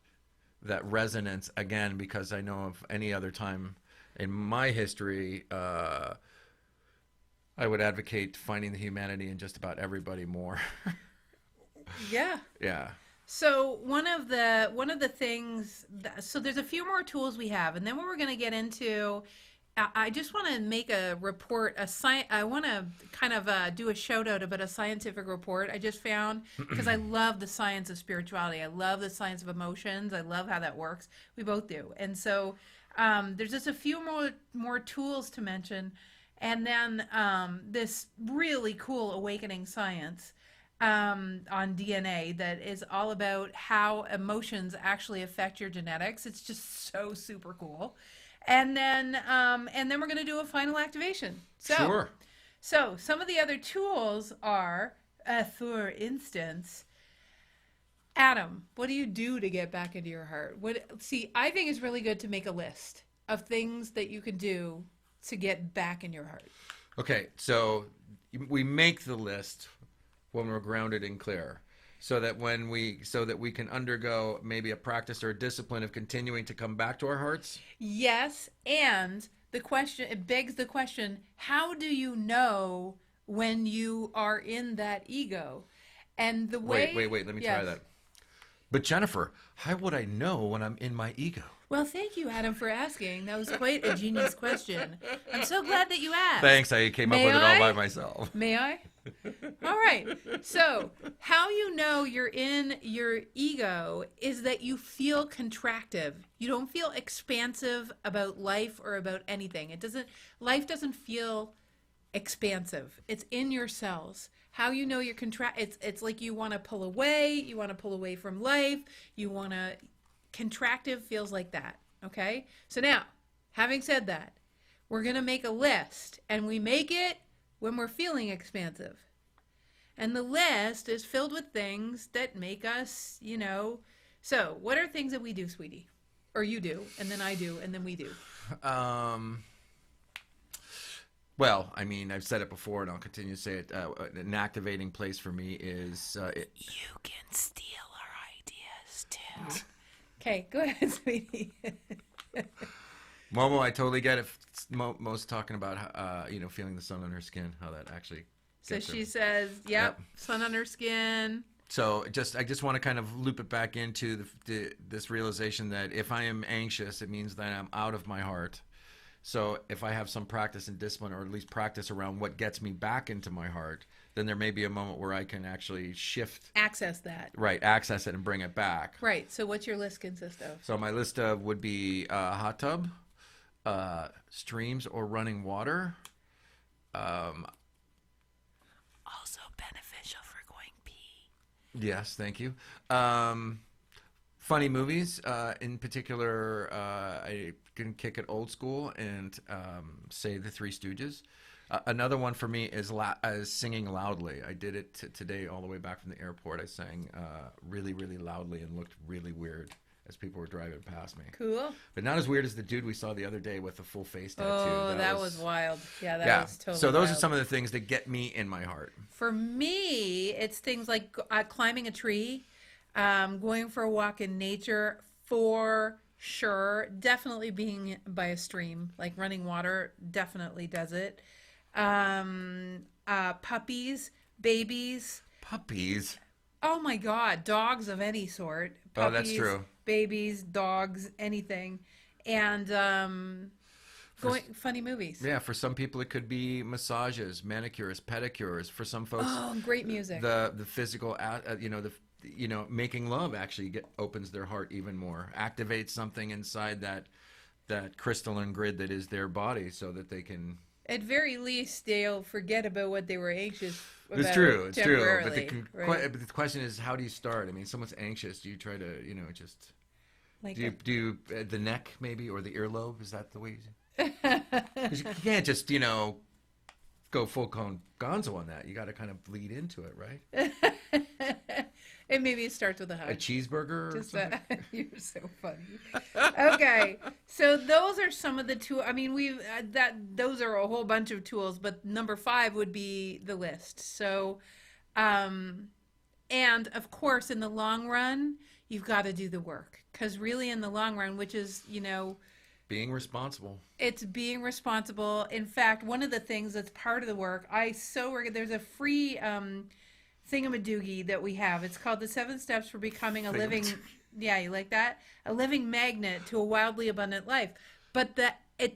Speaker 3: resonance again, because I know of any other time in my history, I would advocate finding the humanity in just about everybody more.
Speaker 2: Yeah.
Speaker 3: Yeah.
Speaker 2: So one of the things so there's a few more tools we have, and then what we're going to get into, I just want to make a report, I want to kind of do a shout out about a scientific report I just found, because I love the science of spirituality. I love the science of emotions. I love how that works. We both do. And so there's just a few more tools to mention, and then this really cool awakening science on DNA that is all about how emotions actually affect your genetics. It's just so super cool. And then we're going to do a final activation.
Speaker 3: Sure.
Speaker 2: So some of the other tools are, for instance, Adam, what do you do to get back into your heart? I think it's really good to make a list of things that you can do to get back in your heart.
Speaker 3: Okay, so we make the list when we're grounded and clear, so that we can undergo maybe a practice or a discipline of continuing to come back to our hearts.
Speaker 2: Yes, and it begs the question, how do you know when you are in that ego? And the way
Speaker 3: Wait, let me try that. But Jennifer, how would I know when I'm in my ego?
Speaker 2: Well, thank you, Adam, for asking. That was quite a genius question. I'm so glad that you asked.
Speaker 3: Thanks, I came up with it all by myself.
Speaker 2: May I? All right. So, how you know you're in your ego is that you feel contractive. You don't feel expansive about life or about anything. Life doesn't feel expansive. It's in your cells. How you know you're it's like you want to pull away from life. Contractive feels like that. Okay? So now, having said that, we're going to make a list, and we make it when we're feeling expansive. And the list is filled with things that make us, So, what are things that we do, sweetie? Or you do, and then I do, and then we do.
Speaker 3: Well, I mean, I've said it before, and I'll continue to say it. An activating place for me is...
Speaker 2: You can steal our ideas, too. Okay, go ahead, sweetie.
Speaker 3: Momo, I totally get it. Mo's talking about, feeling the sun on her skin, how that actually...
Speaker 2: So she says, yep, sun on her skin.
Speaker 3: So I just want to kind of loop it back into this realization that if I am anxious, it means that I'm out of my heart. So if I have some practice and discipline, or at least practice around what gets me back into my heart, then there may be a moment where I can actually shift.
Speaker 2: Access that.
Speaker 3: Right, access it and bring it back.
Speaker 2: Right, so what's your list consist of?
Speaker 3: So my list would be a hot tub, streams or running water,
Speaker 2: also beneficial for going pee.
Speaker 3: Yes, thank you. Funny movies. In particular, I can kick it old school and say The Three Stooges. Another one for me is singing loudly. I did it today all the way back from the airport. I sang really, really loudly and looked really weird as people were driving past me.
Speaker 2: Cool.
Speaker 3: But not as weird as the dude we saw the other day with the full face tattoo.
Speaker 2: Oh, that was wild. Yeah, that was totally
Speaker 3: So those
Speaker 2: wild.
Speaker 3: are some of the things that get me in my heart.
Speaker 2: For me, it's things like climbing a tree, going for a walk in nature, for sure. Definitely being by a stream, like running water, definitely does it. Puppies, babies.
Speaker 3: Puppies?
Speaker 2: Oh my God, dogs of any sort. Puppies,
Speaker 3: Oh, that's true.
Speaker 2: Babies, dogs, anything. And funny movies.
Speaker 3: Yeah, for some people it could be massages, manicures, pedicures. For some folks,
Speaker 2: great music.
Speaker 3: The physical, making love actually opens their heart even more, activates something inside that crystalline grid that is their body, so that they can.
Speaker 2: At very least, they'll forget about what they were anxious about.
Speaker 3: It's true. But
Speaker 2: right?
Speaker 3: the question is, how do you start? I mean, someone's anxious. Do you try to, just
Speaker 2: Like
Speaker 3: do you the neck maybe, or the earlobe? Is that the way? Because you can't just go full gonzo on that. You got to kind of bleed into it, right?
Speaker 2: And maybe it starts with a hug.
Speaker 3: A cheeseburger or something?
Speaker 2: You're so funny. Okay, so those are some of the tools. I mean, those are a whole bunch of tools, but number 5 would be the list. So, and of course, in the long run, you've got to do the work, because really, in the long run, which is
Speaker 3: being responsible.
Speaker 2: It's being responsible. In fact, one of the things that's part of the work, there's a free thingamadoogie that we have. It's called the 7 Steps for Becoming a Living, yeah, you like that? A living magnet to a wildly abundant life. But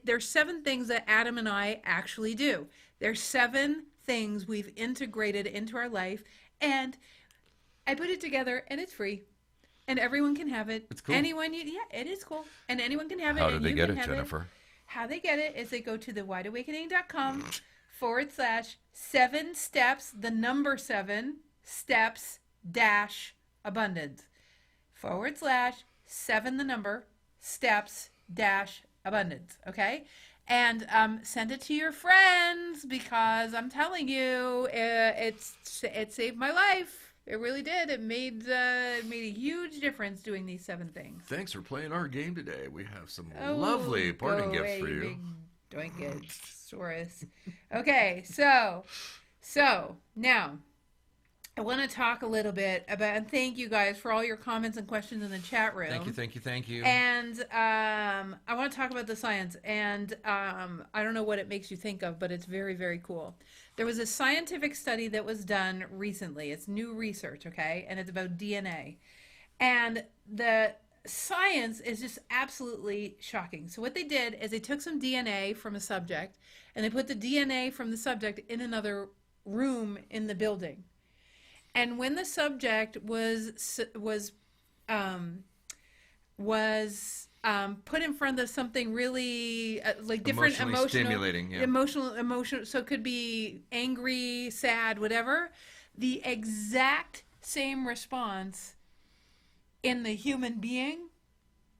Speaker 2: there's 7 things that Adam and I actually do. There's 7 things we've integrated into our life, and I put it together, and it's free. And everyone can have it.
Speaker 3: It's cool.
Speaker 2: It is cool. And anyone can have it.
Speaker 3: How do they get it, Jennifer?
Speaker 2: How they get it is they go to thewideawakening.com/7 steps, the number 7 steps dash abundance /7 the number steps dash abundance. Okay. And send it to your friends, because I'm telling you, it saved my life. It really did. It made a huge difference doing these 7 things.
Speaker 3: Thanks for playing our game today. We have some lovely parting gifts for you.
Speaker 2: Big doinkosaurus. Okay, so now I want to talk a little bit about, and thank you guys for all your comments and questions in the chat room.
Speaker 3: Thank you.
Speaker 2: And I want to talk about the science, and I don't know what it makes you think of, but it's very, very cool. There was a scientific study that was done recently. It's new research, okay? And it's about DNA. And the science is just absolutely shocking. So what they did is they took some DNA from a subject, and they put the DNA from the subject in another room in the building. And when the subject was put in front of something really like different emotional,
Speaker 3: stimulating, yeah.
Speaker 2: emotional, so it could be angry, sad, whatever, the exact same response in the human being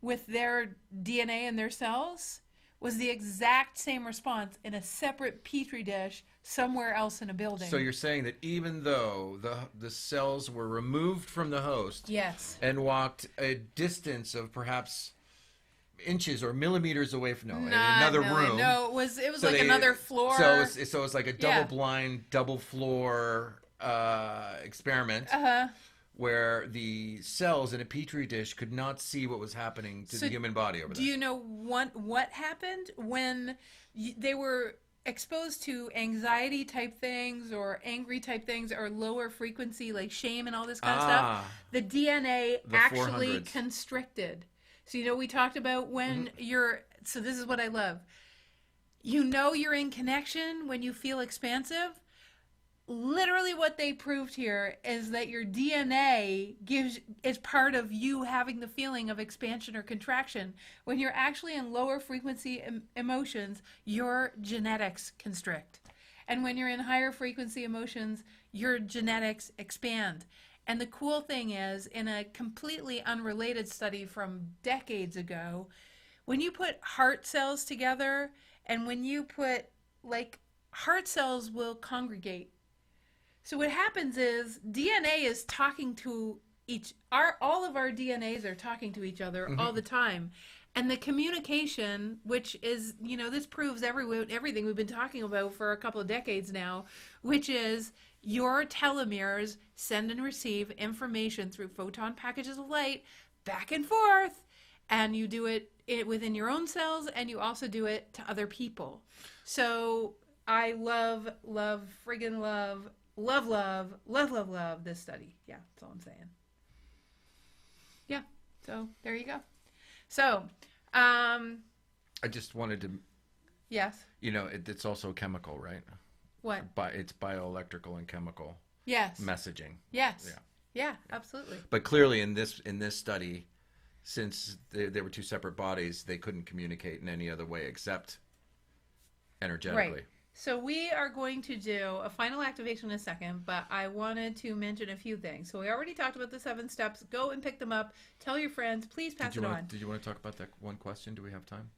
Speaker 2: with their DNA and their cells was the exact same response in a separate petri dish somewhere else in a building.
Speaker 3: So you're saying that even though the cells were removed from the host,
Speaker 2: yes,
Speaker 3: and walked a distance of perhaps inches or millimeters away from in another room.
Speaker 2: No, it was so like another floor.
Speaker 3: So it's like a double-blind, double-floor experiment. Where the cells in a petri dish could not see what was happening to the human body over there.
Speaker 2: Do you know what happened when they were exposed to anxiety type things or angry type things or lower frequency like shame and all this kind of stuff? The DNA actually
Speaker 3: 400s.
Speaker 2: constricted. So we talked about when you're. So this is what I love. You're in connection when you feel expansive. Literally what they proved here is that your DNA is part of you having the feeling of expansion or contraction. When you're actually in lower frequency emotions, your genetics constrict. And when you're in higher frequency emotions, your genetics expand. And the cool thing is, in a completely unrelated study from decades ago, when you put heart cells together and when you put, heart cells will congregate. So what happens is DNA is talking to all of our DNAs are talking to each other all the time. And the communication, which is, this proves everything we've been talking about for a couple of decades now, which is your telomeres send and receive information through photon packages of light back and forth. And you do it within your own cells, and you also do it to other people. So I love this study. Yeah, that's all I'm saying. Yeah, so there you go. So,
Speaker 3: I just wanted to.
Speaker 2: Yes.
Speaker 3: It's also chemical, right?
Speaker 2: What?
Speaker 3: It's bioelectrical and chemical.
Speaker 2: Yes.
Speaker 3: Messaging.
Speaker 2: Yes. Yeah, absolutely.
Speaker 3: But clearly, in this study, since they were two separate bodies, they couldn't communicate in any other way except energetically.
Speaker 2: Right. So we are going to do a final activation in a second, but I wanted to mention a few things. So we already talked about the 7 steps. Go and pick them up. Tell your friends. Please pass it on.
Speaker 3: Did you want to talk about that one question? Do we have time?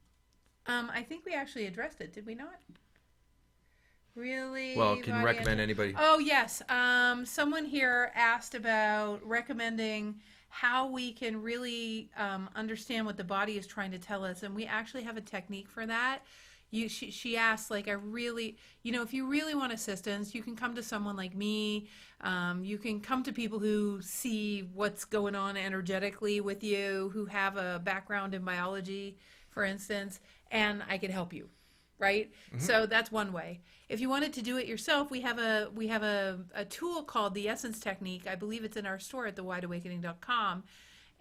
Speaker 2: I think we actually addressed it. Did we not? Really?
Speaker 3: Well, can you recommend anybody?
Speaker 2: Oh, yes. Someone here asked about recommending how we can really understand what the body is trying to tell us. And we actually have a technique for that. She asked, if you really want assistance, you can come to someone like me. You can come to people who see what's going on energetically with you, who have a background in biology, for instance, and I can help you, right? So that's one way. If you wanted to do it yourself, we have a tool called the Essence Technique. I believe it's in our store at thewideawakening.com.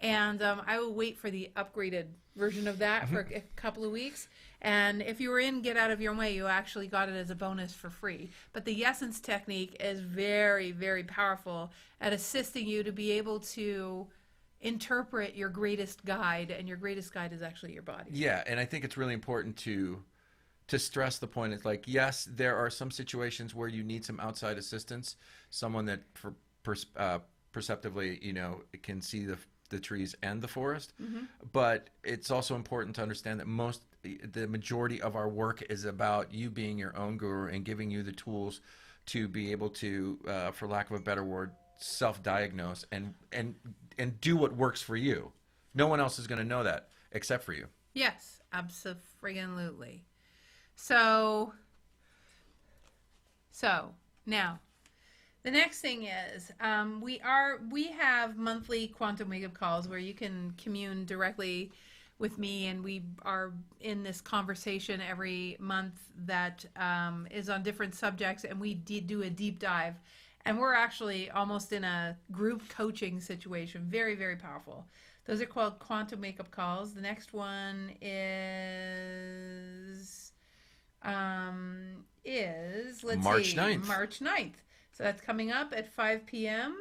Speaker 2: And I will wait for the upgraded version of that for a couple of weeks. And if you were in Get Out of Your Way, you actually got it as a bonus for free. But the Essence Technique is very, very powerful at assisting you to be able to interpret your greatest guide. And your greatest guide is actually your body. Yeah,
Speaker 3: and I think it's really important to stress the point. It's yes, there are some situations where you need some outside assistance, someone that perceptively, can see the trees and the forest. But it's also important to understand that the majority of our work is about you being your own guru and giving you the tools to be able to, for lack of a better word, self-diagnose and do what works for you. No one else is going to know that except for you.
Speaker 2: Yes, absolutely. So now, the next thing is we have monthly quantum wake-up calls where you can commune directly with me, and we are in this conversation every month that is on different subjects, and we do a deep dive. And we're actually almost in a group coaching situation. Very, very powerful. Those are called quantum wake-up calls. The next one is
Speaker 3: March 9th.
Speaker 2: March 9th. So that's coming up at 5 p.m.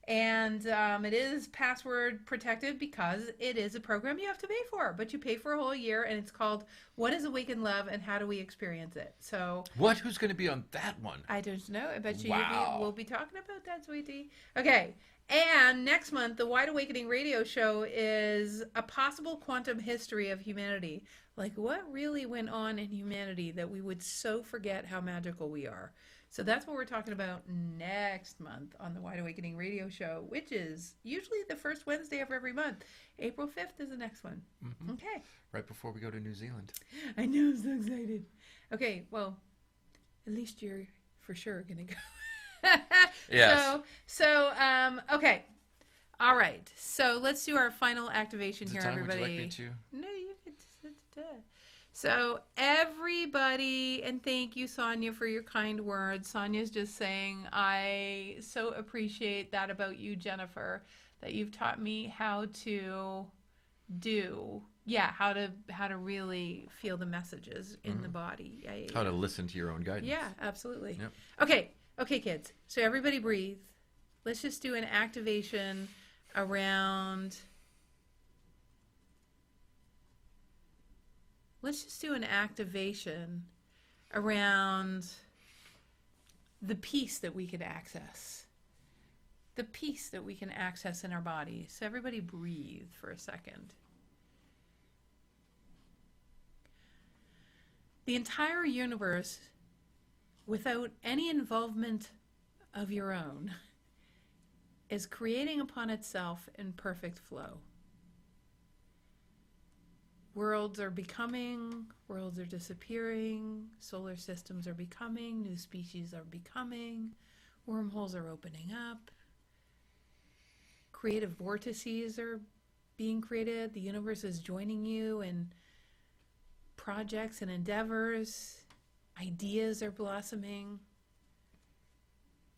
Speaker 2: And it is password protected because it is a program you have to pay for. But you pay for a whole year, and it's called What is Awakened Love and How Do We Experience It? So
Speaker 3: who's going to be on that one?
Speaker 2: I don't know. I bet you
Speaker 3: Wow.
Speaker 2: we'll be talking about that, sweetie. Okay. And next month, the Wide Awakening radio show is a possible quantum history of humanity. Like, what really went on in humanity that we would so forget how magical we are? So that's what we're talking about next month on the Wide Awakening radio show, which is usually the first Wednesday of every month. April 5th is the next one.
Speaker 3: Mm-hmm.
Speaker 2: Okay.
Speaker 3: Right before we go to New Zealand.
Speaker 2: I know, I'm so excited. Okay, well, at least you're for sure going to go.
Speaker 3: Yes.
Speaker 2: Okay. All right. So let's do our final activation here, everybody.
Speaker 3: Would you like me to?
Speaker 2: No, you can. So everybody, and thank you, Sonia, for your kind words. Sonia's just saying, I so appreciate that about you, Jennifer, that you've taught me how to do, how to really feel the messages in the body. Yeah.
Speaker 3: How to listen to your own guidance.
Speaker 2: Yeah, absolutely.
Speaker 3: Yep.
Speaker 2: Okay, kids. So everybody breathe. Let's just do an activation around... Let's just do an activation around the peace that we could access. The peace that we can access in our body. So everybody breathe for a second. The entire universe, without any involvement of your own, is creating upon itself in perfect flow. Worlds are becoming, worlds are disappearing, solar systems are becoming, new species are becoming, wormholes are opening up, creative vortices are being created, the universe is joining you in projects and endeavors, ideas are blossoming,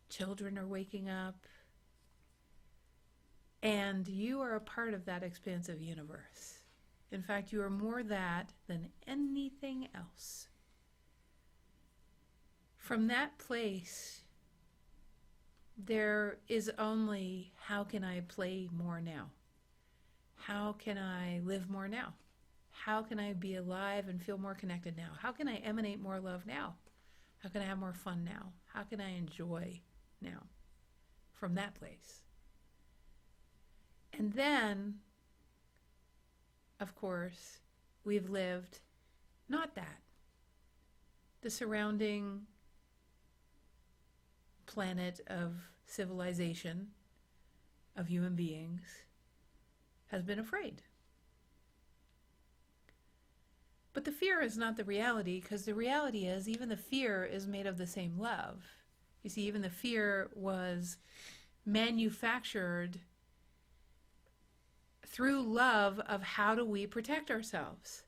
Speaker 2: children are waking up, and you are a part of that expansive universe. In fact, you are more that than anything else. From that place, there is only, how can I play more now? How can I live more now? How can I be alive and feel more connected now? How can I emanate more love now? How can I have more fun now? How can I enjoy now? From that place. And then, of course, we've lived not that. The surrounding planet of civilization, of human beings, has been afraid. But the fear is not the reality, because the reality is even the fear is made of the same love. You see, even the fear was manufactured through love of how do we protect ourselves.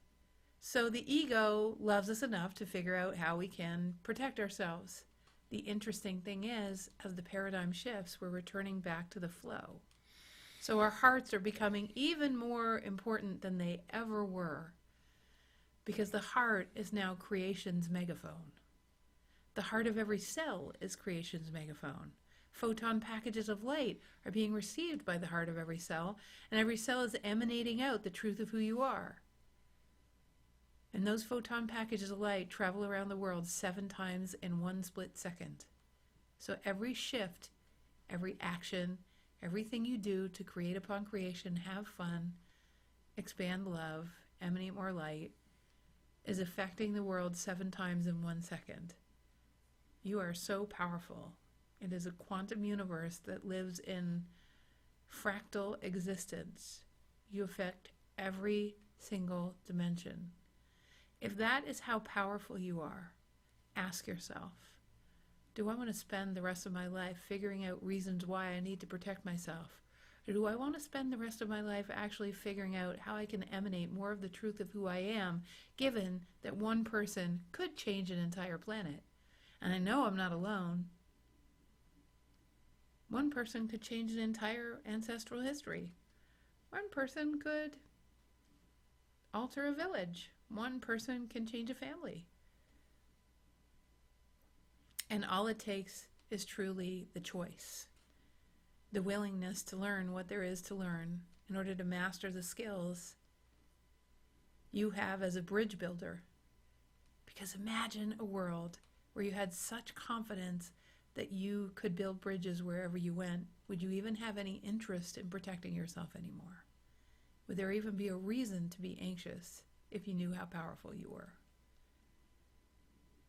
Speaker 2: So the ego loves us enough to figure out how we can protect ourselves. The interesting thing is, as the paradigm shifts, we're returning back to the flow. So our hearts are becoming even more important than they ever were, because the heart is now creation's megaphone. The heart of every cell is creation's megaphone. Photon packages of light are being received by the heart of every cell, and every cell is emanating out the truth of who you are. And those photon packages of light travel around the world 7 times in 1 split second. So every shift, every action, everything you do to create upon creation, have fun, expand love, emanate more light, is affecting the world 7 times in 1 second. You are so powerful. It is a quantum universe that lives in fractal existence. You affect every single dimension. If that is how powerful you are, ask yourself, do I want to spend the rest of my life figuring out reasons why I need to protect myself? Or do I want to spend the rest of my life actually figuring out how I can emanate more of the truth of who I am, given that one person could change an entire planet? And I know I'm not alone. One person could change an entire ancestral history. One person could alter a village. One person can change a family. And all it takes is truly the choice, the willingness to learn what there is to learn in order to master the skills you have as a bridge builder. Because imagine a world where you had such confidence that you could build bridges wherever you went. Would you even have any interest in protecting yourself anymore? Would there even be a reason to be anxious? if you knew how powerful you were.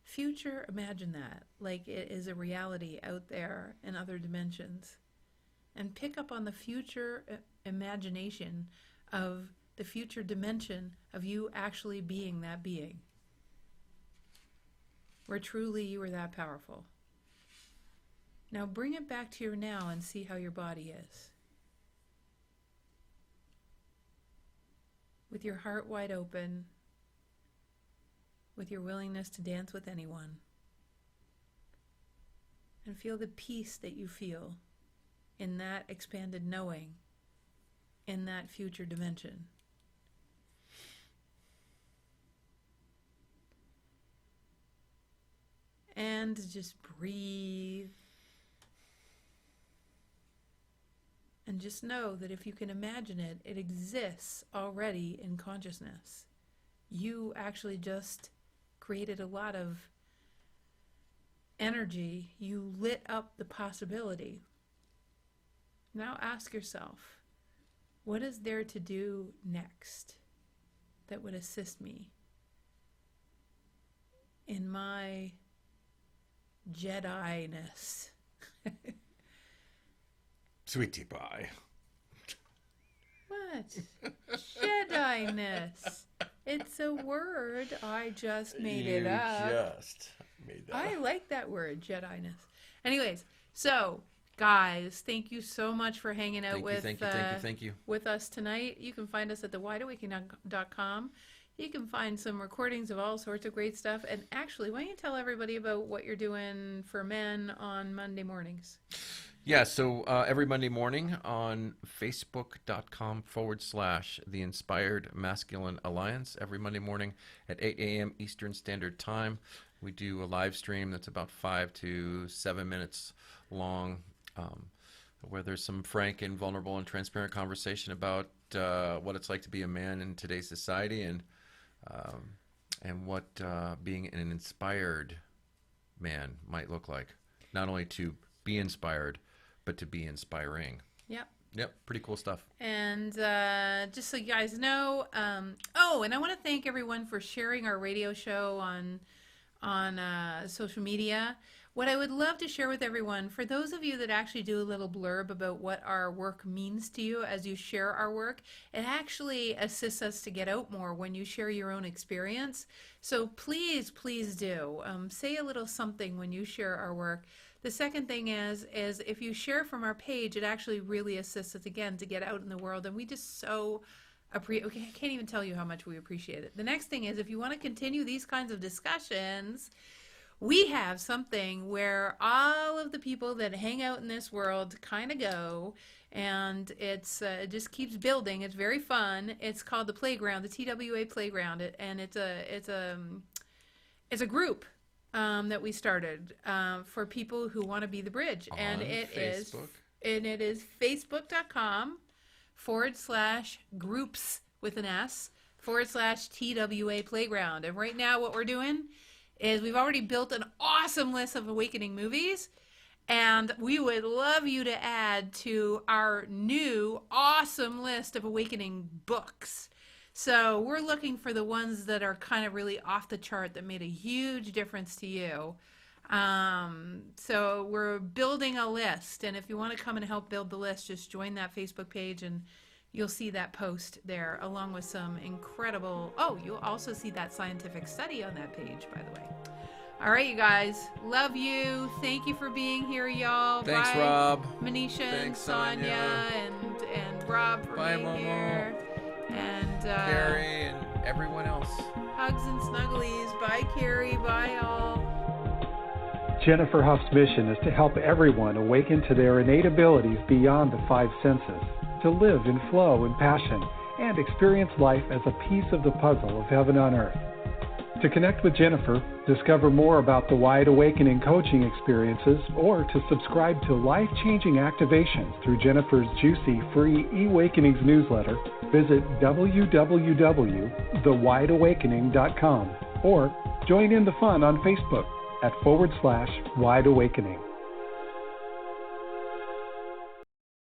Speaker 2: Future, imagine that, like it is a reality out there in other dimensions. And pick up on the future imagination of the future dimension of you actually being that being, where truly you are that powerful. Now bring it back to your now and see how your body is. With your heart wide open, with your willingness to dance with anyone, and feel the peace that you feel in that expanded knowing, in that future dimension. And just breathe. And just know that if you can imagine it, it exists already in consciousness. You actually just created a lot of energy. You lit up the possibility. Now ask yourself, what is there to do next that would assist me in my Jedi-ness?
Speaker 3: Sweetie pie.
Speaker 2: What? Jedi-ness. It's a word. I just made it up.
Speaker 3: You just made that
Speaker 2: I
Speaker 3: up.
Speaker 2: like that word, Jedi-ness. Anyways, so guys, thank you so much for hanging out
Speaker 3: Thank you.
Speaker 2: with us tonight. You can find us at thewideawakening.com. You can find some recordings of all sorts of great stuff. And actually, why don't you tell everybody about what you're doing for men on Monday mornings?
Speaker 3: Yeah, so every Monday morning on facebook.com/The Inspired Masculine Alliance, every Monday morning at 8 a.m. Eastern Standard Time, we do a live stream that's about 5 to 7 minutes long, where there's some frank and vulnerable and transparent conversation about what it's like to be a man in today's society, and what being an inspired man might look like. Not only to be inspired, but to be inspiring. Yep, pretty cool stuff.
Speaker 2: And just so you guys know, and I want to thank everyone for sharing our radio show on social media. What I would love to share with everyone, for those of you that actually do a little blurb about what our work means to you as you share our work, it actually assists us to get out more when you share your own experience. So please, please do. Say a little something when you share our work. The second thing is if you share from our page, it actually really assists us, again, to get out in the world. And we just so appreciate, I can't even tell you how much we appreciate it. The next thing is, if you want to continue these kinds of discussions, we have something where all of the people that hang out in this world kind of go, and it just keeps building. It's very fun. It's called the Playground, the TWA Playground, and it's a group that we started for people who want to be the bridge, and it is facebook.com/groups with an S /TWA Playground. And right now what we're doing is we've already built an awesome list of Awakening movies, and we would love you to add to our new awesome list of Awakening books. So we're looking for the ones that are kind of really off the chart, that made a huge difference to you. So we're building a list, and if you want to come and help build the list, just join that Facebook page and you'll see that post there, along with some incredible, you'll also see that scientific study on that page, by the way. All right, you guys, love you. Thank you for being here, y'all.
Speaker 3: Thanks,
Speaker 2: Bye,
Speaker 3: Rob.
Speaker 2: Manisha.
Speaker 3: Thanks,
Speaker 2: Sonia, and Rob for
Speaker 3: Bye,
Speaker 2: being
Speaker 3: Momo.
Speaker 2: here. And
Speaker 3: Carrie and everyone else.
Speaker 2: hugs and snugglies. Bye, Carrie. Bye, all.
Speaker 1: Jennifer Hough's mission is to help everyone awaken to their innate abilities beyond the five senses, to live in flow and passion, and experience life as a piece of the puzzle of heaven on earth. To connect with Jennifer, discover more about the Wide Awakening coaching experiences, or to subscribe to life-changing activations through Jennifer's juicy free eAwakenings newsletter, visit www.thewideawakening.com or join in the fun on Facebook at /Wide Awakening.